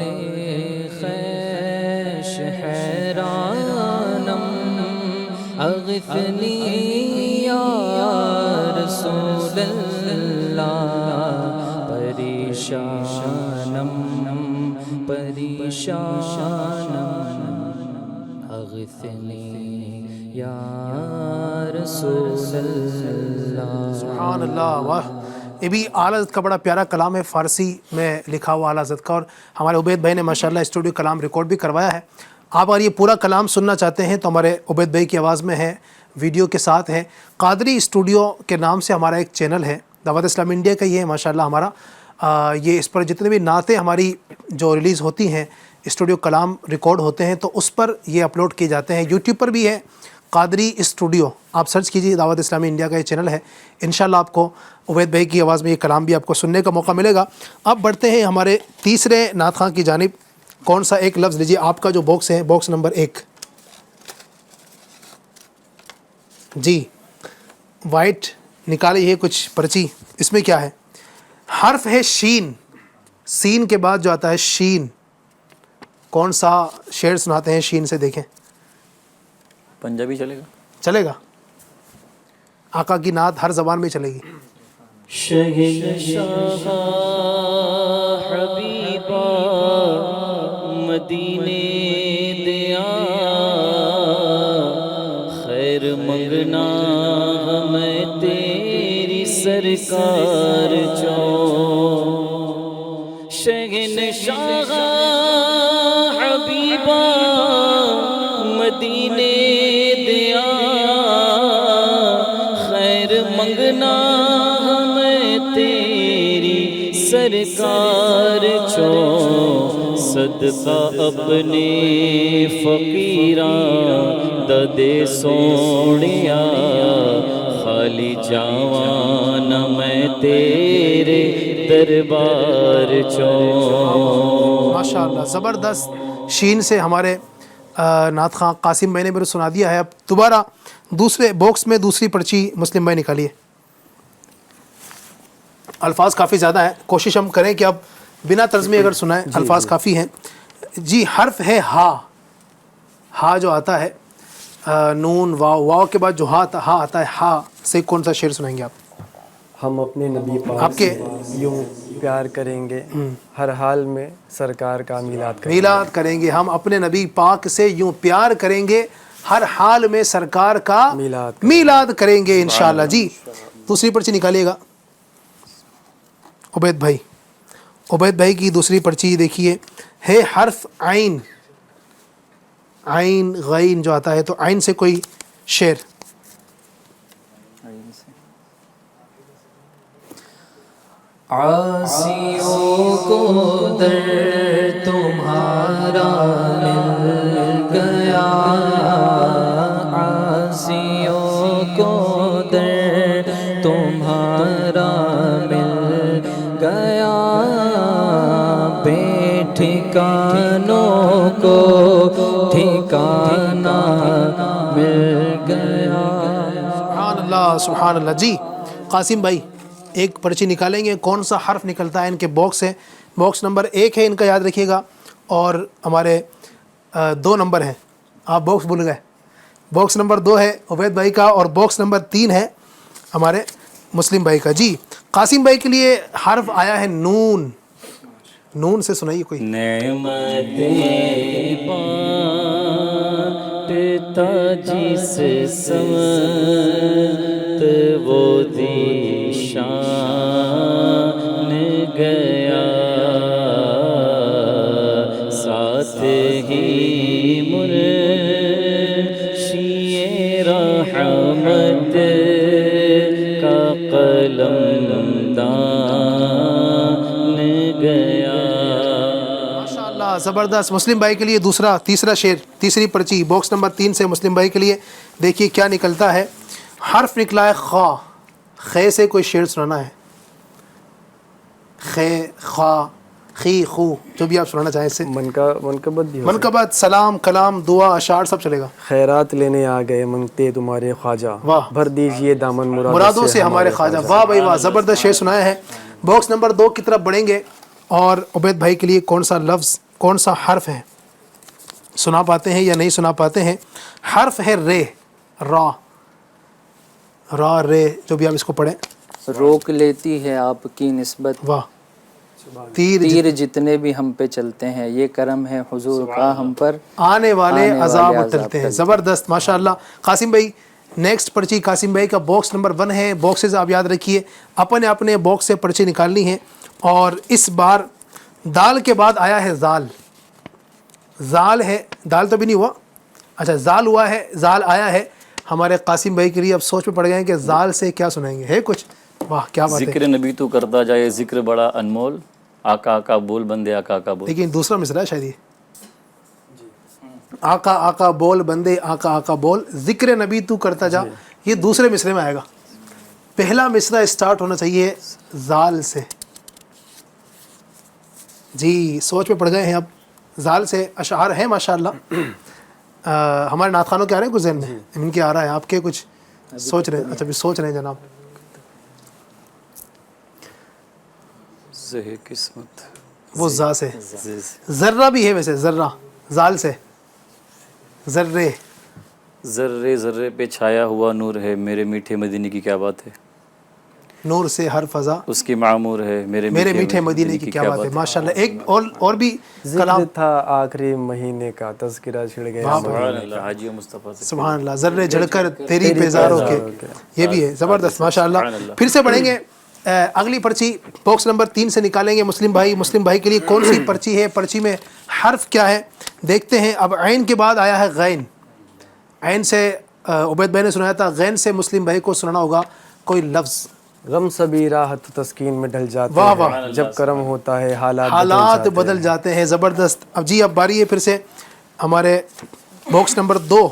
خیش حیرانم اغثنی یا رسول اللہ پریشانم اغثنی یا رسول اللہ. سبحان اللہ. واہ, یہ بھی اعلیٰ حضرت کا بڑا پیارا کلام ہے, فارسی میں لکھا ہوا اعلیٰ حضرت کا, اور ہمارے عبید بھائی نے ماشاءاللہ اسٹوڈیو کلام ریکارڈ بھی کروایا ہے. آپ اگر یہ پورا کلام سننا چاہتے ہیں تو ہمارے عبید بھائی کی آواز میں ہے, ویڈیو کے ساتھ ہے. قادری اسٹوڈیو کے نام سے ہمارا ایک چینل ہے, دعوت اسلام انڈیا کا یہ ہے ماشاءاللہ ہمارا. یہ اس پر جتنے بھی نعتیں ہماری جو ریلیز ہوتی ہیں, اسٹوڈیو کلام ریکارڈ ہوتے ہیں, تو اس پر یہ اپلوڈ کیے جاتے ہیں. یوٹیوب پر بھی ہے قادری اسٹوڈیو, آپ سرچ کیجیے, دعوت اسلامی انڈیا کا یہ چینل ہے. انشاءاللہ آپ کو عبید بھائی کی آواز میں یہ کلام بھی آپ کو سننے کا موقع ملے گا. اب بڑھتے ہیں ہمارے تیسرے نعت خواں کی جانب. کون سا ایک لفظ لیجیے آپ کا جو باکس ہے, باکس نمبر 1. جی وائٹ نکالے یہ کچھ پرچی. اس میں کیا ہے؟ حرف ہے شین, سین کے بعد جو آتا ہے شین. کون سا شعر سناتے ہیں شین سے؟ دیکھیں. پنجابی چلے گا؟ چلے گا. آقا کی نعت ہر زبان میں چلے گی. شہنشاہ حبیبا مدینے دیا خیر منگنا ہمیں تیری سرکار چو. شہنشاہ حبیبا مدینے دیا خیر منگنا سرکار چو. صدقہ اپنے فقیراں دے سوڑیا خالی جاوان میں تیرے دربار چو. ماشاءاللہ زبردست. شین سے ہمارے نعت خواں قاسم بھائی نے میرے سنا دیا ہے. اب دوبارہ دوسرے باکس میں دوسری پرچی مسلم بھائی نکالیے. الفاظ کافی زیادہ ہیں, کوشش ہم کریں کہ اب بنا ترجمے اگر سنائیں, الفاظ کافی ہیں. جی حرف ہے ہا. ہا جو آتا ہے نون واو, واو کے بعد جو ہا آتا ہے, ہا سے کون سا شعر سنائیں گے آپ؟ ہم اپنے نبی آپ پاک کے سے یوں پیار کریں گے ہر حال میں سرکار کا میلاد کریں گے. میلاد کریں گے. ہم اپنے نبی پاک سے یوں پیار کریں گے ہر حال میں سرکار کا میلاد کریں گے انشاءاللہ. جی دوسری پرچی نکالیے گا عبید بھائی. عبید بھائی کی دوسری پرچی دیکھیے ہے حرف عین. عین غین جو آتا ہے تو عین سے کوئی شعر. عاصیوں کو در تمہارا مل گیا، عاصیوں کو در تمہارا مل گیا، بے ٹھکانوں کو ٹھکانہ مل گیا. سبحان اللہ سبحان اللہ. جی قاسم بھائی ایک پرچی نکالیں گے. کون سا حرف نکلتا ہے؟ ان کے باکس ہے. باکس نمبر 1 ہے ان کا، یاد رکھیے گا. اور ہمارے 2 نمبر ہیں. آپ باکس بھول گئے. باکس نمبر 2 ہے عبید بھائی کا اور باکس نمبر 3 ہے ہمارے مسلم بھائی کا. جی قاسم بھائی کے لیے حرف آیا ہے نون. نون سے سنائیے کوئی. نعمتیں بانٹتا جس سمت وہ دیشان گیا، ساتھ ہی منشی رحمت کا قلم دان گیا. ماشاءاللہ زبردست. مسلم بھائی کے لیے تیسرا شعر، تیسری پرچی باکس نمبر 3 سے مسلم بھائی کے لیے. دیکھیے کیا نکلتا ہے. حرف نکلا ہے خا. خے سے کوئی شعر سنانا ہے. خے خا خی خو جو بھی آپ سنانا چاہیں. اس سے منقبت بھی ہو منقبت، سلام، کلام، دعا، اشعار سب چلے گا. خیرات لینے آ گئے منگتے تمہارے خواجہ، واہ. بھر دیجئے دامن مرادوں سے ہمارے خواجہ. واہ بھائی واہ زبردست شعر سنایا ہے. باکس نمبر 2 کی طرف بڑھیں گے اور عبید بھائی کے لیے کون سا لفظ، کون سا حرف ہے، سنا پاتے ہیں یا نہیں سنا پاتے ہیں. حرف ہے رے. را را رے جو بھی آپ اس کو پڑھیں. روک لیتی ہے آپ کی نسبت، واہ. تیر تیر جتنے بھی ہم پہ چلتے ہیں، یہ کرم ہے حضور کا ہم پر، آنے والے عذاب ٹلتے ہیں. زبردست ماشاءاللہ. قاسم بھائی نیکسٹ پرچی قاسم بھائی کا باکس نمبر 1 ہے. باکسز آپ یاد رکھیے، اپنے اپنے باکس سے پرچی نکالنی ہے. اور اس بار دال کے بعد آیا ہے زال. زال ہے، دال تو بھی نہیں ہوا. اچھا زال ہوا ہے، زال آیا ہے ہمارے قاسم بھائی کے لیے. اب سوچ میں پڑ گئے ہیں کہ زال سے کیا سنائیں گے. ہے کچھ؟ واہ کیا بات ہے. ذکر نبی تو کرتا جائے ذکر بڑا انمول، آقا آقا بول بندے آقا آقا بول. لیکن دوسرا مصرع ہے شاید یہ. آقا آقا بول بندے آقا آقا بول، ذکر نبی تو کرتا جا، یہ دوسرے مصرے میں آئے گا. پہلا مصرع اسٹارٹ ہونا چاہیے زال سے. جی سوچ میں پڑ گئے ہیں اب. زال سے اشعار ہیں ماشاءاللہ. ہمارے نعت خانوں کے آ رہے ہیں کچھ ذہن میں؟ ان کے آ رہا ہے، آپ کے کچھ سوچ رہے ہیں؟ اچھا بھی سوچ رہے ہیں جناب. زہ قسمت وہ زا سے. ذرہ بھی ہے ویسے، ذرہ زال سے. ذرے ذرے ذرے پہ چھایا ہوا نور ہے، میرے میٹھے مدینے کی کیا بات ہے. نور سے ہر فضا اس کی معمور ہے، میرے میٹھے مدینے کی کیا بات ہے. ماشاءاللہ. ایک اور بھی کلام ذکر تھا آخری مہینے کا، تذکرہ چھڑ گیا. سبحان اللہ. حاجی مصطفیٰ سے سبحان اللہ. ذرے جھڑ کر تیری پیزاروں کے، یہ بھی ہے زبردست ماشاءاللہ. پھر سے پڑھیں گے. اگلی پرچی باکس نمبر 3 سے نکالیں گے مسلم بھائی. مسلم بھائی کے لیے کون سی پرچی ہے؟ پرچی میں حرف کیا ہے دیکھتے ہیں. اب عین کے بعد آیا ہے غین. عین سے عبید بھائی نے سنایا تھا، غین سے مسلم بھائی کو سنانا ہوگا کوئی لفظ. غم سبھی راحت تسکین میں ڈھل جاتے واہ ہیں، واہ. جب کرم ہوتا ہے حالات بدل جاتے ہیں. زبردست. اب جی اب باری ہے پھر سے ہمارے باکس نمبر 2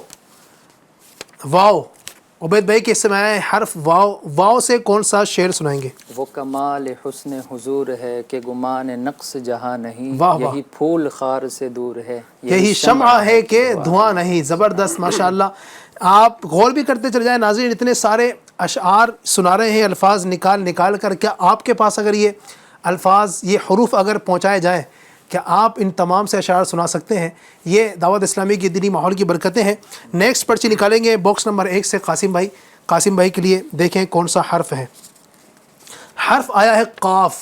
واو. عبید بھائی کے حصے میں آیا ہے حرف واو. واو سے کون سا شعر سنائیں گے؟ وہ کمال حسن حضور ہے کہ گمان نقص جہاں نہیں، واہ واہ. یہی پھول خار سے دور ہے، یہی شمع ہے کہ دھواں نہیں. زبردست ماشاءاللہ. آپ غور بھی کرتے چل جائیں ناظرین، اتنے سارے اشعار سنا رہے ہیں الفاظ نکال کر. کیا آپ کے پاس اگر یہ الفاظ، یہ حروف اگر پہنچائے جائیں، کیا آپ ان تمام سے اشعار سنا سکتے ہیں؟ یہ دعوت اسلامی کی دینی ماحول کی برکتیں ہیں. نیکسٹ پرچی نکالیں گے باکس نمبر 1 سے قاسم بھائی. قاسم بھائی کے لیے دیکھیں کون سا حرف ہے. حرف آیا ہے قاف.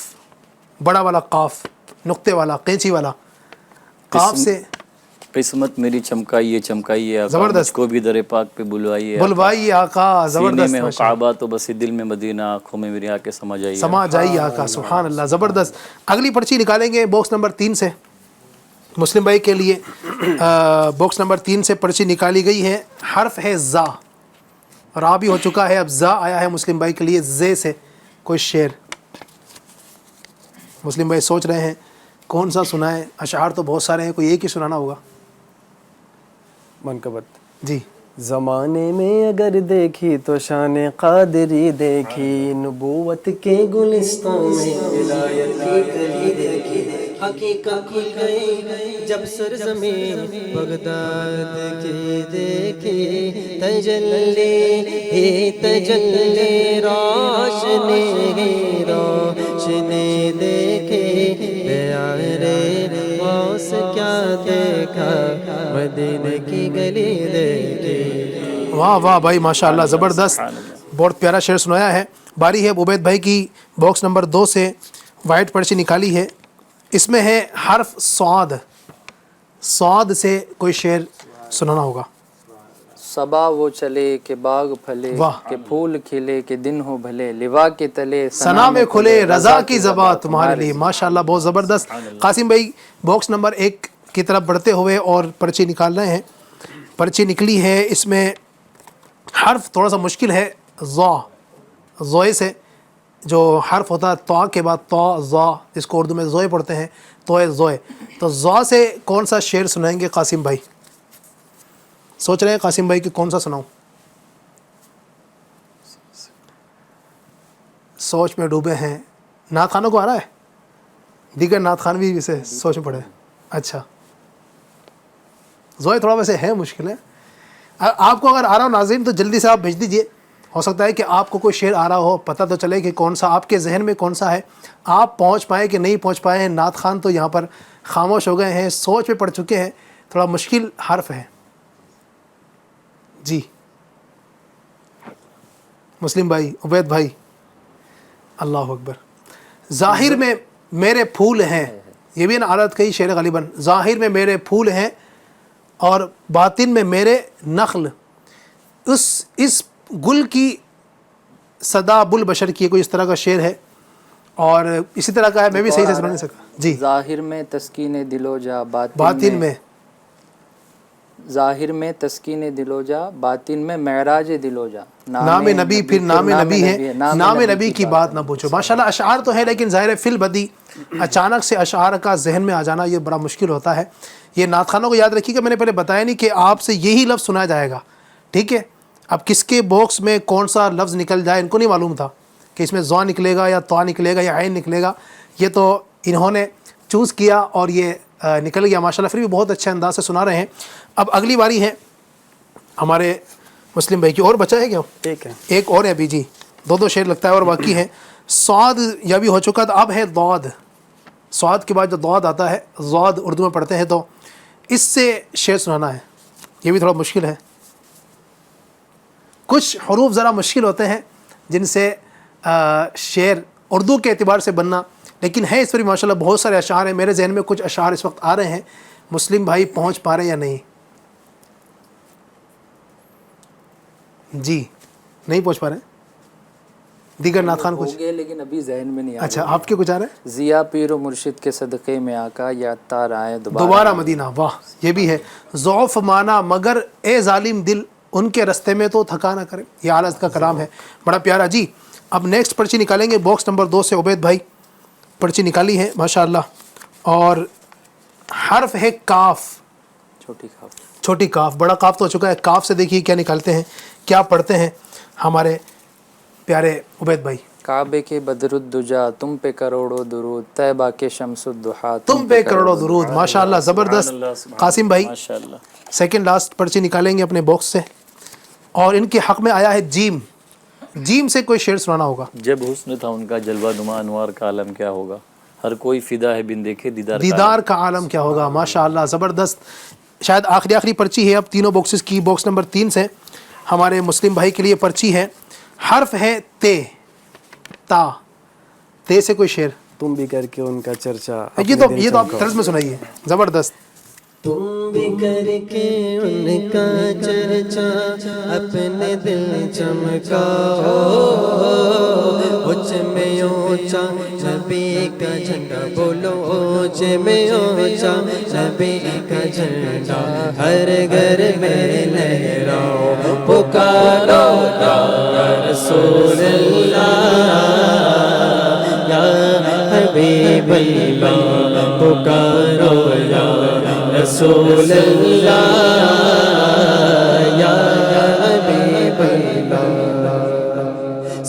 بڑا والا قاف، نقطے والا، قینچی والا. قاف سے قسمت میری چمکائیے چمکائیے آقا، زبردست۔ مجھ کو بھی در پاک پہ بلوائیے بلوائی آقا، سینے زبردست میں ہو ماشاء اللہ۔ کعبہ تو بس دل میں مدینہ، آنکھوں میں میری آ کے سما جائیے۔ سما جائیے آقا، سبحان اللہ، زبردست۔ اگلی پرچی نکالیں گے باکس نمبر 3 سے مسلم بھائی کے لیے۔ باکس نمبر 3 سے پرچی نکالی گئی ہے، حرف ہے زا، را بھی ہو چکا ہے، اب زا آیا ہے مسلم بھائی کے لیے۔ زے سے کوئی شعر مسلم بھائی سوچ رہے ہیں کون سا سنائیں، اشعار تو بہت سارے ہیں، کوئی ایک ہی سنانا ہوگا۔ منقبت۔ جی زمانے میں اگر دیکھی تو شان قادری دیکھی، نبوت کے گلستوں میں ولایت کی کلی دیکھی، حقیقت کھل گئی جب سرزمین بغداد کی دیکھی، تجلی ہی تجلی روشنی روشنی دیکھی، پیارے غوث کیا دیکھا، مدینے کی گلی دیکھی۔ واہ واہ بھائی ماشاء اللہ، زبردست، بہت پیارا شعر سنایا ہے۔ باری ہے عبید بھائی کی، باکس نمبر 2 سے وائٹ پرچی نکالی ہے، اس میں ہے حرف صاد، صاد سے کوئی شعر سنانا ہوگا۔ صبا وہ چلے کہ باغ پھلے، واہ۔ کہ پھول کھلے کہ دن ہو بھلے، لوا کے تلے ثنا میں کھلے رضا کی زباں تمہارے لیے، ماشاءاللہ بہت زبردست۔ قاسم بھائی باکس نمبر 1 کی طرف بڑھتے ہوئے اور پرچی نکال رہے ہیں، پرچی نکلی ہے، اس میں حرف تھوڑا سا مشکل ہے، ضا، زوئے سے جو حرف ہوتا ہے طا کے بعد طا ضا، جس کو اردو میں زوئے پڑھتے ہیں، توئے زوئے، تو ضا سے کون سا شعر سنائیں گے قاسم بھائی؟ سوچ رہے ہیں قاسم بھائی کہ کون سا سناؤں؟ سوچ میں ڈوبے ہیں، نعت خانوں کو آ رہا ہے؟ دیگر نعت خان بھی اسے سوچ میں پڑے۔ اچھا زوئے تھوڑا ویسے ہے مشکل ہے، آپ کو اگر آ رہا ہو ناظرین تو جلدی سے آپ بھیج دیجئے، ہو سکتا ہے کہ آپ کو کوئی شعر آ رہا ہو، پتہ تو چلے کہ کون سا آپ کے ذہن میں کون سا ہے، آپ پہنچ پائیں کہ نہیں پہنچ پائے ہیں۔ نعت خان تو یہاں پر خاموش ہو گئے ہیں، سوچ میں پڑ چکے ہیں، تھوڑا مشکل حرف ہے۔ جی مسلم بھائی، عبید بھائی، اللہ اکبر۔ ظاہر میں میرے پھول ہیں، یہ بھی نا عادت کئی شعر غالباً، ظاہر میں میرے پھول ہیں اور باطن میں میرے نخل، اس گل کی صدا بلبشر کی، کوئی اس طرح کا شعر ہے، اور اسی طرح کا ہے، میں بھی صحیح سے سنا نہیں سکا۔ جی ظاہر میں تسکین دل و جا، باطن میں، ظاہر میں تسکین دل و جا، باطن میں معراج دل و جا، نام نبی پھر نام نبی ہے، نام نبی کی بات نہ پوچھو۔ ماشاءاللہ اشعار تو ہے، لیکن ظاہر ہے فی البدی اچانک سے اشعار کا ذہن میں آ جانا یہ بڑا مشکل ہوتا ہے۔ یہ نعت خانوں کو یاد رکھیے کہ میں نے پہلے بتایا نہیں کہ آپ سے یہی لفظ سنایا جائے گا، ٹھیک ہے؟ اب کس کے باکس میں کون سا لفظ نکل جائے ان کو نہیں معلوم تھا کہ اس میں ضا نکلے گا یا طا نکلے گا یا عین نکلے گا، یہ تو انہوں نے چوز کیا اور یہ نکل گیا ماشاءاللہ، پھر بھی بہت اچھے انداز سے سنا رہے ہیں۔ اب اگلی باری ہے ہمارے مسلم بھائی کی، اور بچا ہے کیا؟ ٹھیک ہے، ایک اور ہے ابھی، جی دو شعر لگتا ہے اور باقی ہے۔ صاد یا بھی ہو چکا تو اب ہے ضاد، صاد کے بعد جو ضاد آتا ہے، ضاد اردو میں پڑھتے ہیں، تو اس سے شعر سنانا ہے، یہ بھی تھوڑا مشکل ہے۔ کچھ حروف ذرا مشکل ہوتے ہیں جن سے شعر اردو کے اعتبار سے بننا، لیکن ہے اس پر بھی ماشاءاللہ بہت سارے اشعار ہیں۔ میرے ذہن میں کچھ اشعار اس وقت آ رہے ہیں، مسلم بھائی پہنچ پا رہے ہیں یا نہیں؟ جی نہیں پہنچ پا رہے ہیں؟ دیگر نعت خان کچھ؟ ہو گئے لیکن ابھی ذہن میں نہیں آ اچھا آپ کے کچھ آ رہے ہیں؟ ضیا پیر و مرشد کے صدقے میں آقا، یا تار آئے دوبارہ مدینہ، واہ یہ بھی ہے۔ ضعف مانا مگر اے ظالم دل، ان کے رستے میں تو تھکا نہ کرے، یہ اعلیٰ کا کلام ہے، بڑا پیارا۔ جی اب نیکسٹ پرچی نکالیں گے باکس نمبر 2 سے، عبید بھائی پرچی نکالی ہے ماشاءاللہ، اور حرف ہے کاف، چھوٹی کاف۔ چھوٹی کاف، بڑا کاف تو ہو چکا ہے، کاف سے دیکھیے کیا نکالتے ہیں، کیا پڑھتے ہیں ہمارے پیارے عبید بھائی۔ کعبے کے بدر الدجا، تم پہ کروڑوں درود، طیبہ کے شمس الضحیٰ، تم پہ کروڑوں درود، ماشاءاللہ زبردست۔ قاسم بھائی ماشاءاللہ۔ سیکنڈ لاسٹ پرچی نکالیں گے اپنے باکس سے، اور ان کے حق میں آیا ہے جیم، جیم سے کوئی شعر سنانا ہوگا۔ جب حسن تھا ان کا جلوہ نما، انوار کا عالم کیا ہوگا، ہر کوئی فدا ہے بن دیکھے دیدار کا عالم کیا ہوگا، ماشاءاللہ زبردست۔ شاید آخری پرچی ہے اب تینوں باکسز کی، باکس نمبر 3 سے ہمارے مسلم بھائی کے لیے پرچی ہے، حرف ہے تے، تا، تے سے کوئی شعر؟ تم بھی کر کے ان کا چرچا، یہ تو آپ طرز میں سنائیے، زبردست۔ تم بھی کر کے ان کا چرچا اپنے دل چمکاؤ، اونچ میں اونچا نبی کا جھنڈا بولو، اونچ میں اونچا نبی کا جھنڈا ہر گھر میں لہراؤ، پکارو یا رسول اللہ یا حبیب اللہ، پکارو یا رسول اللہ یا حبیب اللہ۔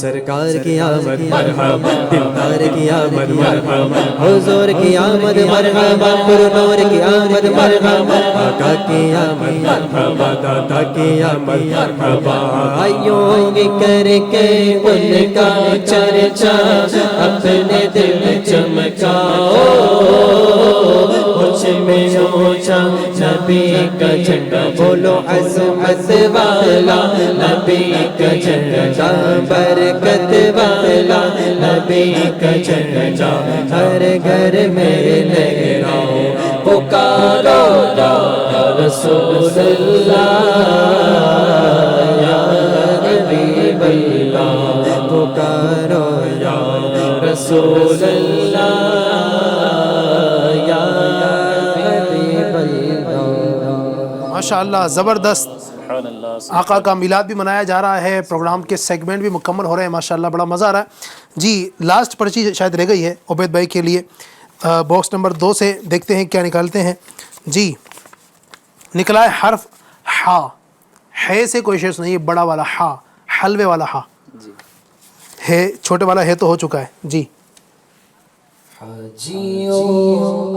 سرکار کی آمد مرحبا، دلدار کی آمد مرحبا، حضور کی آمد مرحبا، پرنور کی آمد مرحبا، آقا کی آمد مرحبا، دادا کی آمد مرحبا۔ آئیوں گی کر کے ان کا چرچا اپنے دل چمکاؤ، اونچ میں اونچا نبی کا جھنڈا بولو، عظمت والا نبی کا جھنڈا، برکت والا نبی کا جھنڈا ہر گھر میں لہراؤ، پکارو یا رسول اللہ یا حبیب اللہ، پکارو یا رسول اللہ یا حبیب اللہ۔ ماشاءاللہ زبردست، آقا کا میلاد بھی منایا جا رہا ہے، پروگرام کے سیگمنٹ بھی مکمل ہو رہے ہیں، ماشاءاللہ بڑا مزہ آ رہا ہے جی۔ لاسٹ پرچی شاید رہ گئی ہے عبید بھائی کے لیے، باکس نمبر 2 سے دیکھتے ہیں کیا نکالتے ہیں جی۔ نکلا ہے حرف ہا، ہے سے کوئی شیء نہیں، بڑا والا ہا، حلوے والا ہا ہے، چھوٹے والا ہے تو ہو چکا ہے جی۔ حاجیوں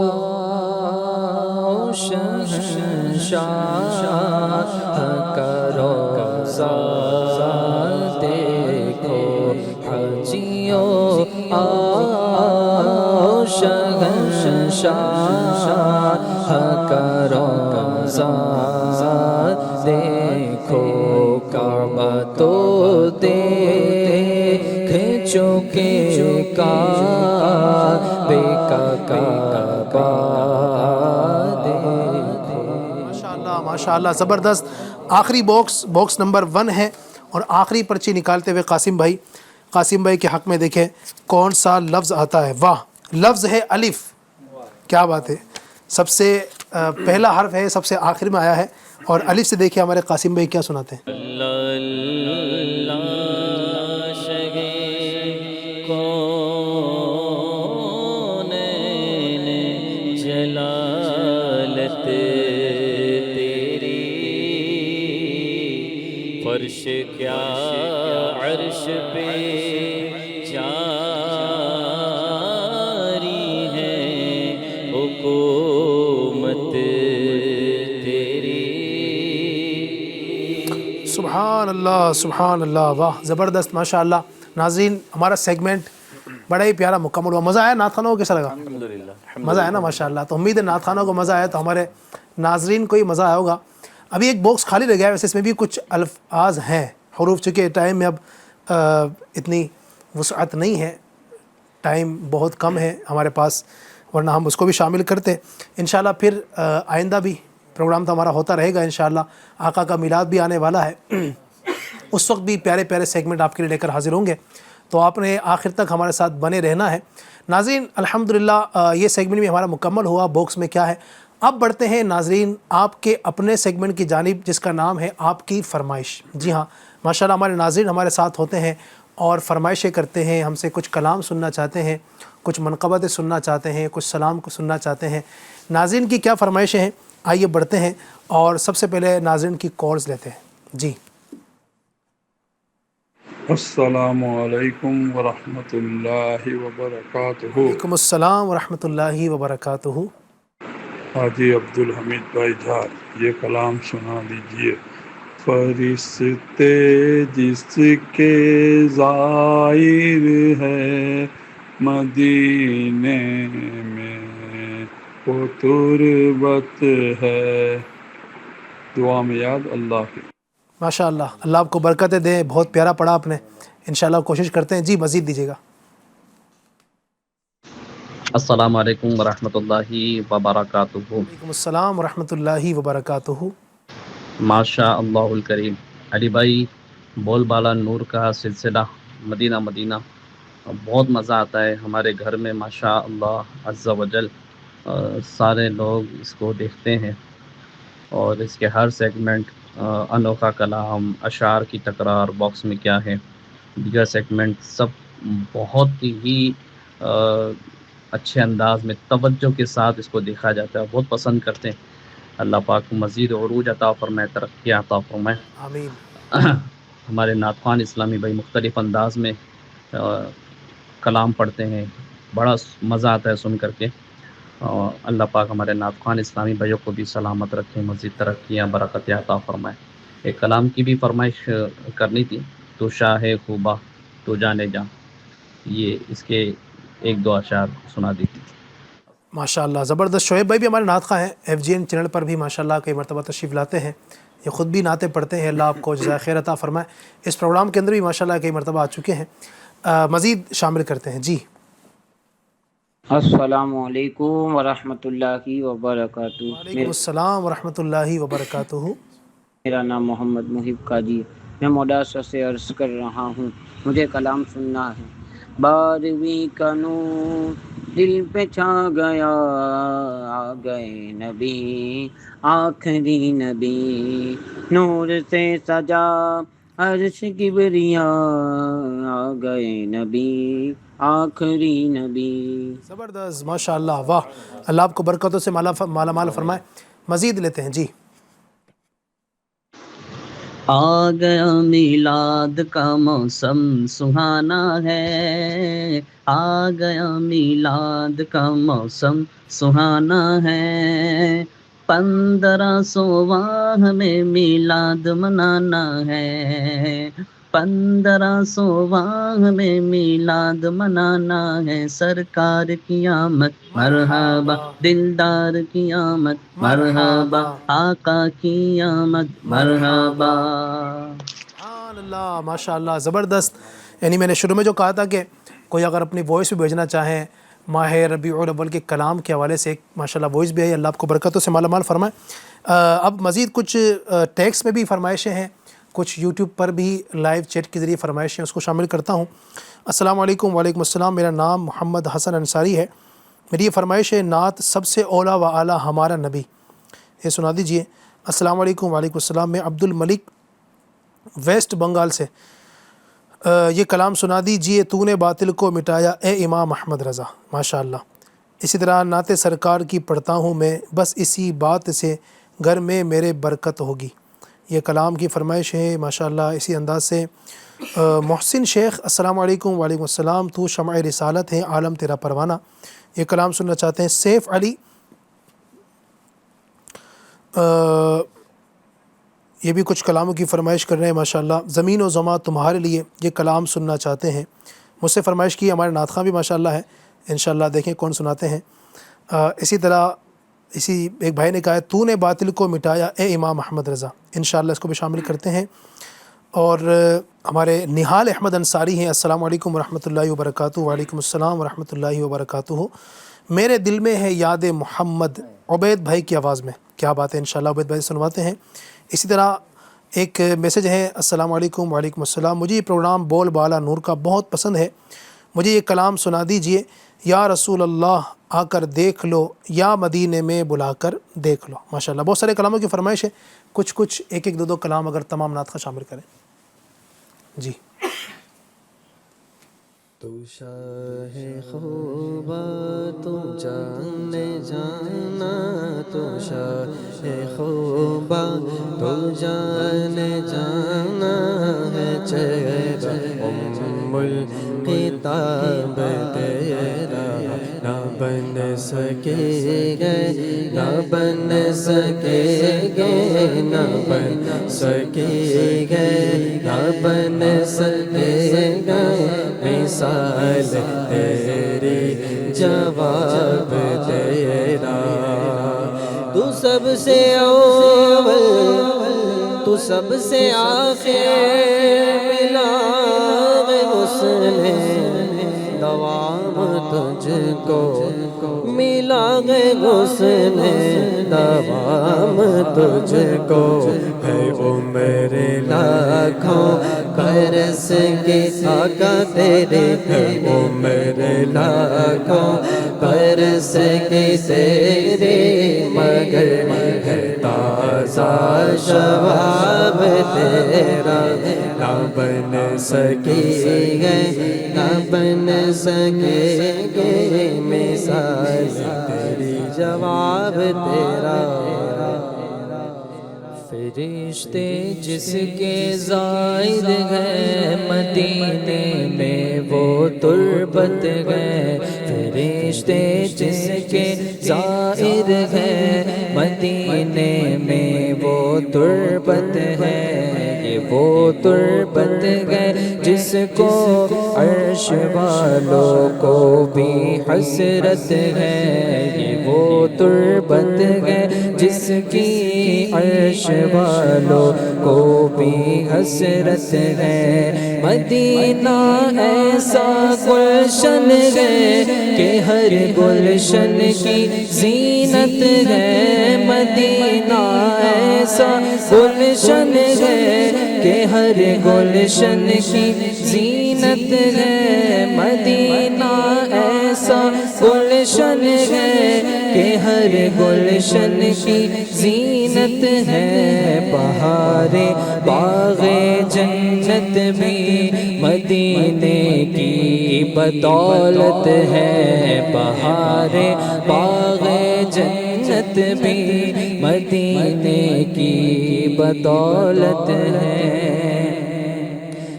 آؤ شہنشاہ کا روضہ دیکھو، حاجیوں آؤ شہنشاہ کا روضہ دیکھو، کعبہ تو دیکھ چکے کعبے کا کعبہ دیکھو۔ ماشاءاللہ ماشاءاللہ زبردست۔ آخری باکس نمبر 1 ہے اور آخری پرچی نکالتے ہوئے قاسم بھائی کے حق میں دیکھیں کون سا لفظ آتا ہے۔ واہ، لفظ ہے الف، کیا بات ہے، سب سے پہلا حرف ہے، سب سے آخر میں آیا ہے، اور الف سے دیکھیں ہمارے قاسم بھائی کیا سناتے ہیں۔ فرش کیا عرش پہ جاری ہے حکومت تیری۔ سبحان اللہ سبحان اللہ، واہ زبردست ماشاءاللہ۔ ناظرین ہمارا سیگمنٹ بڑا ہی پیارا مکمل ہوا، مزہ آیا؟ نعت خانوں کو کیسا لگا؟ مزہ آیا نا ماشاءاللہ، تو امید ہے نعت خانوں کو مزہ آیا تو ہمارے ناظرین کو ہی مزہ آیا ہوگا۔ ابھی ایک باکس خالی رہ گیا ہے، ویسے اس میں بھی کچھ الفاظ ہیں، حروف، چونکہ ٹائم میں اب اتنی وسعت نہیں ہے، ٹائم بہت کم ہے ہمارے پاس، ورنہ ہم اس کو بھی شامل کرتے انشاءاللہ۔ پھر آئندہ بھی پروگرام تو ہمارا ہوتا رہے گا انشاءاللہ، آقا کا میلاد بھی آنے والا ہے، اس وقت بھی پیارے پیارے سیگمنٹ آپ کے لیے لے کر حاضر ہوں گے، تو آپ نے آخر تک ہمارے ساتھ بنے رہنا ہے ناظرین۔ الحمدللہ یہ سیگمنٹ بھی ہمارا مکمل ہوا۔ باکس میں کیا ہے، اب بڑھتے ہیں ناظرین آپ کے اپنے سیگمنٹ کی جانب، جس کا نام ہے آپ کی فرمائش۔ جی ہاں ماشاءاللہ، ہمارے ناظرین ہمارے ساتھ ہوتے ہیں اور فرمائشیں کرتے ہیں، ہم سے کچھ کلام سننا چاہتے ہیں، کچھ منقبتیں سننا چاہتے ہیں، کچھ سلام کو سننا چاہتے ہیں۔ ناظرین کی کیا فرمائشیں ہیں، آئیے بڑھتے ہیں اور سب سے پہلے ناظرین کی کالز لیتے ہیں جی۔ السلام علیکم ورحمۃ اللہ وبرکاتہ۔ وعلیکم السلام ورحمۃ اللہ وبرکاتہ۔ حاجی عبدالحمید بھائی جھار، یہ کلام سنا دیجئے۔ فرشتے جس کے زائر ہے مدینے میں وہ تربت ہے۔ دعا میں یاد اللہ کی۔ ماشاءاللہ، اللہ آپ کو برکتیں دیں، بہت پیارا پڑھا آپ نے، انشاءاللہ کوشش کرتے ہیں جی مزید دیجیے گا۔ السلام علیکم ورحمۃ اللہ وبرکاتہ۔ وعلیکم السلام ورحمۃ اللہ وبرکاتہ۔ ماشاء اللہ الکریم۔ علی بھائی، بول بالا نور کا سلسلہ مدینہ مدینہ بہت مزہ آتا ہے ہمارے گھر میں، ماشاء اللہ عز و جل۔ سارے لوگ اس کو دیکھتے ہیں اور اس کے ہر سیگمنٹ، انوکھا کلام، اشعار کی تکرار، باکس میں کیا ہے، دیگر سیگمنٹ سب بہت ہی اچھے انداز میں توجہ کے ساتھ اس کو دیکھا جاتا ہے، بہت پسند کرتے ہیں۔ اللہ پاک کو مزید عروج عطا فرمائے، ترقی عطا فرمائے۔ آمین۔ ہمارے نعت خوان اسلامی بھائی مختلف انداز میں کلام پڑھتے ہیں، بڑا مزہ آتا ہے سن کر کے۔ اللہ پاک ہمارے نعت خوان اسلامی بھائیوں کو بھی سلامت رکھیں، مزید ترقیاں برکت عطا فرمائے۔ ایک کلام کی بھی فرمائش کرنی تھی، تو شاہ خوبا تو جانے جاں، یہ اس کے ایک دو اشعار سنا دیتی۔ ماشاء اللہ زبردست۔ شعیب بھائی بھی ہمارے نعت خواہ ہیں، FGN چینل پر بھی ماشاء اللہ کئی مرتبہ تشریف لاتے ہیں، یہ خود بھی نعتیں پڑھتے ہیں، اللہ آپ کو جزائے خیر عطا فرمائے۔ اس پروگرام کے اندر بھی ماشاء اللہ کئی مرتبہ آ چکے ہیں، مزید شامل کرتے ہیں۔ جی السلام علیکم ورحمۃ اللہ وبرکاتہ۔ وعلیکم السلام ورحمۃ اللہ وبرکاتہ۔ میرا نام محمد محب قاضی، میں موڈاسا سے عرض کر رہا ہوں، مجھے کلام سننا ہے۔ 12ویں کا نور دل پہ چھا گیا، آ گئے نبی آخری نبی، نور سے سجا عرش کبریا، آ گئے نبی آخری نبی۔ زبردست، ماشاء اللہ، واہ، اللہ آپ کو برکتوں سے مالا مال فرمائے۔ مزید لیتے ہیں۔ جی آ گیا میلاد کا موسم سہانا ہے، آ گیا میلاد کا موسم سہانا ہے، 1500واں ہمیں میلاد منانا ہے، 1500واں ہمیں میلاد منانا ہے، سرکار کی آمد مرحبا، دلدار کی آمد مرحبا، آقا کی آمد مرحبا۔ سبحان اللہ، ماشاء اللہ، زبردست۔ یعنی میں نے شروع میں جو کہا تھا کہ کوئی اگر اپنی وائس بھی بھیجنا چاہیں ماہ ربیع الاول کے کلام کے حوالے سے، ایک ماشاء اللہ وائس بھی ہے، اللہ آپ کو برکتوں سے مالا مال فرمائے۔ اب مزید کچھ ٹیکسٹ میں بھی فرمائشیں ہیں، کچھ یوٹیوب پر بھی لائیو چیٹ کے ذریعے فرمائشیں، اس کو شامل کرتا ہوں۔ السلام علیکم۔ وعلیکم السلام، میرا نام محمد حسن انصاری ہے، میری یہ فرمائش ہے، نعت سب سے اولیٰ و اعلیٰ ہمارا نبی، یہ سنا دیجئے۔ السلام علیکم۔ وعلیکم السلام، میں عبد الملک ویسٹ بنگال سے، یہ کلام سنا دیجئے، تو نے باطل کو مٹایا اے امام احمد رضا۔ ماشاء اللہ۔ اسی طرح نعت سرکار کی پڑھتا ہوں میں، بس اسی بات سے گھر میں میرے برکت ہوگی، یہ کلام کی فرمائش ہے ماشاء اللہ۔ اسی انداز سے محسن شیخ، السلام علیکم۔ وعلیکم السلام، تو شمع رسالت ہے، عالم تیرا پروانہ، یہ کلام سننا چاہتے ہیں۔ سیف علی یہ بھی کچھ کلاموں کی فرمائش کر رہے ہیں ماشاء اللہ۔ زمین و زماں تمہارے لیے، یہ کلام سننا چاہتے ہیں، مجھ سے فرمائش کی ہمارے نعت خواں بھی ماشاء اللہ ہے، انشاءاللہ دیکھیں کون سناتے ہیں۔ اسی طرح اسی ایک بھائی نے کہا ہے، تو نے باطل کو مٹایا اے امام احمد رضا، انشاءاللہ اس کو بھی شامل کرتے ہیں۔ اور ہمارے نہال احمد انصاری ہیں، السلام علیکم ورحمۃ اللہ وبرکاتہ۔ وعلیکم السلام ورحمۃ اللہ وبرکاتہ۔ میرے دل میں ہے یاد محمد، عبید بھائی کی آواز میں، کیا بات ہے، انشاءاللہ عبید بھائی سنواتے ہیں۔ اسی طرح ایک میسج ہے، السلام علیکم۔ وعلیکم السلام، مجھے یہ پروگرام بول بالا نور کا بہت پسند ہے، مجھے یہ کلام سنا دیجئے، یا رسول اللہ آ کر دیکھ لو، یا مدینے میں بلا کر دیکھ لو۔ ماشاءاللہ بہت سارے کلاموں کی فرمائش ہے، کچھ ایک ایک دو کلام اگر تمام نعت خواہ شامل کریں۔ جی تو شاہ خوبا تو جانے جانا، تو شاہ خوبا تو جانے جانا ہے، چہرہ ام الکتاب تیرا نہ بن سکے گے، نہ بن سکے گے، نہ بن سکے گے، نہ بن سکے گے، مثال تیری جواب تیرا، تو سب سے اول تو سب سے آخر، ملا میں حسن دوام تجھ کو ملا ہے حسن دوام تجھ کو ہے وہ میرے لاکھوں برس کے آقا تیرے ہے وہ میرے لاکھوں برس کے تیرے مگر ہے تازہ شباب تیرا نہ بن سکی ہے نہ بن سکے گے مثال تیری جواب تیرا فرشتے جس کے زائر ہیں مدینے میں وہ تربت گئے فرشتے جس کے زائر ہیں مدینے میں وہ تربت ہے یہ وہ تربت ہے جس کو عرش والوں کو بھی حسرت ہے یہ وہ تربت ہے جس کی عرش والوں کو بھی حسرت ہے مدینہ ایسا گلشن ہے کہ ہر گلشن کی زینت ہے مدینہ ایسا گلشن ہے کہ ہر گلشن کی زینت ہے مدینہ ایسا گلشن ہے کہ ہر گلشن کی زینت ہے بہار باغ جنت بھی مدینے کی بدولت ہے بہار باغ جنت بھی مدینے کی بدولت ہے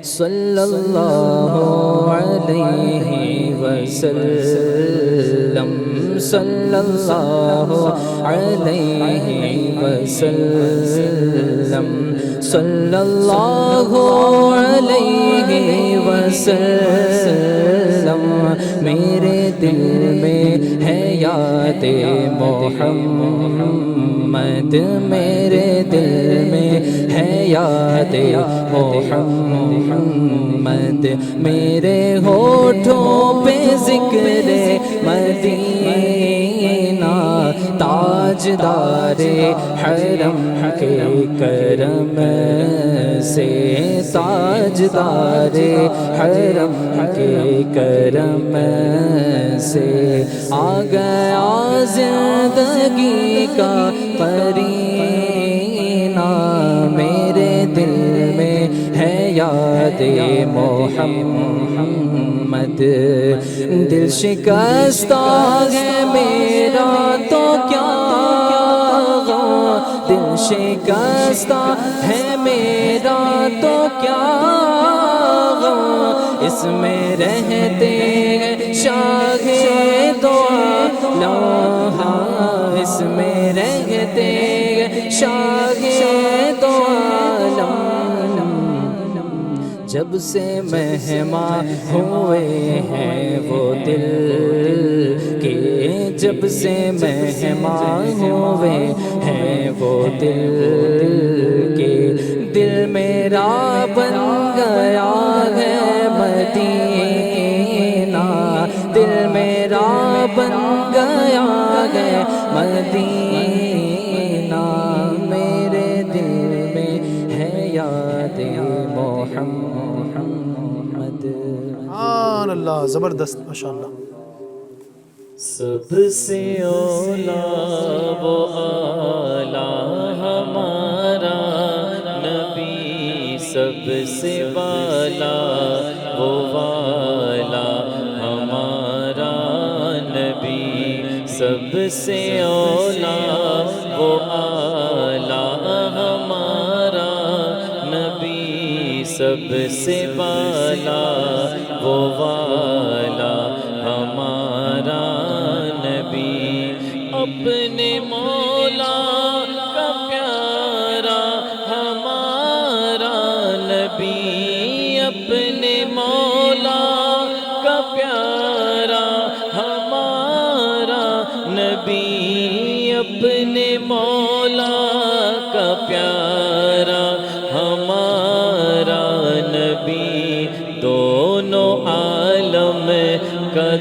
صلی اللہ علیہ وسلم صلی اللہ علیہ وسلم صلی اللہ علیہ وسلم میرے دل میں ہے یاد محمد میرے دل میں ہے یاد محمد میرے ہونٹوں پہ ذکر مدینہ تاجدار حرم کے کرم سے تاجدار حرم کے کرم سے آ گیا زندگی کا قرینہ میرے دل میں ہے یاد محمد دل شکستہ ہے میرا تو کیا غم دل شکستہ ہے میرا تو کیا غم اس میں رہتے ہیں شاہ دو عالم اس میں رہتے ہیں شاہ دو عالم جب سے مہمان ہوئے ہیں وہ دل کے جب سے مہمان ہوئے ہیں وہ دل کے دل میرا بن گیا ہے مدینہ دل میرا بن گیا ہے مدینہ میرے دل میں ہے یاد محمد سبحان اللہ زبردست ماشاءاللہ سب سے اولا وہ اعلیٰ ہمارا نبی سب سے بالا وہ والا ہمارا نبی سب سے اولا وہ اعلیٰ ہمارا نبی سب سے بالا وہ والا ہمارا نبی اپنے مولا کا پیارا ہمارا نبی اپنے مولا کا پیارا ہمارا نبی اپنے مولا کا پیارا ہمارا نبی دونوں عالم کا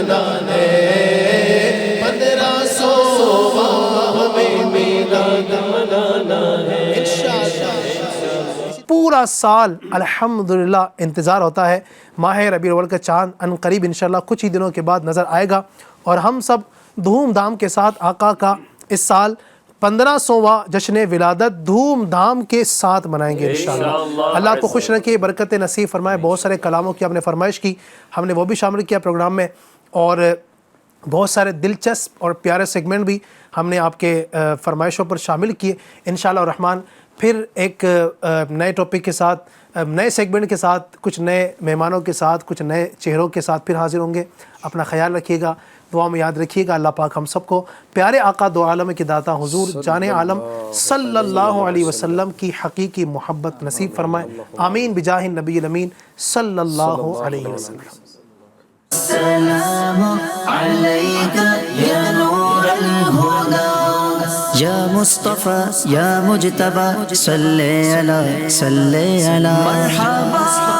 منانا ہے 1500واں ہمیں میلاد منانا ہے انشاءاللہ. پورا سال الحمدللہ انتظار ہوتا ہے ماہ ربیع الاول کا چاند ان قریب انشاءاللہ کچھ ہی دنوں کے بعد نظر آئے گا، اور ہم سب دھوم دھام کے ساتھ آقا کا اس سال 1500واں جشن ولادت دھوم دھام کے ساتھ منائیں گے انشاءاللہ. اللہ کو خوش رکھے، برکت نصیب فرمائے. بہت سارے کلاموں کی آپ نے فرمائش کی، ہم نے وہ بھی شامل کیا پروگرام میں، اور بہت سارے دلچسپ اور پیارے سیگمنٹ بھی ہم نے آپ کے فرمائشوں پر شامل کیے. انشاءاللہ الرحمن پھر ایک نئے ٹاپک کے ساتھ، نئے سیگمنٹ کے ساتھ، کچھ نئے مہمانوں کے ساتھ، کچھ نئے چہروں کے ساتھ پھر حاضر ہوں گے. اپنا خیال رکھیے گا، دعا میں یاد رکھیے گا. اللہ پاک ہم سب کو پیارے آقا دو عالم کے داتا حضور جان عالم صلی اللہ علیہ وسلم کی حقیقی محبت نصیب فرمائے. آمین بجاہ النبی الامین صلی اللہ علیہ وسلم. السلام عليك يا نور الهدى يا مصطفى يا مجتبى صل على مرحبا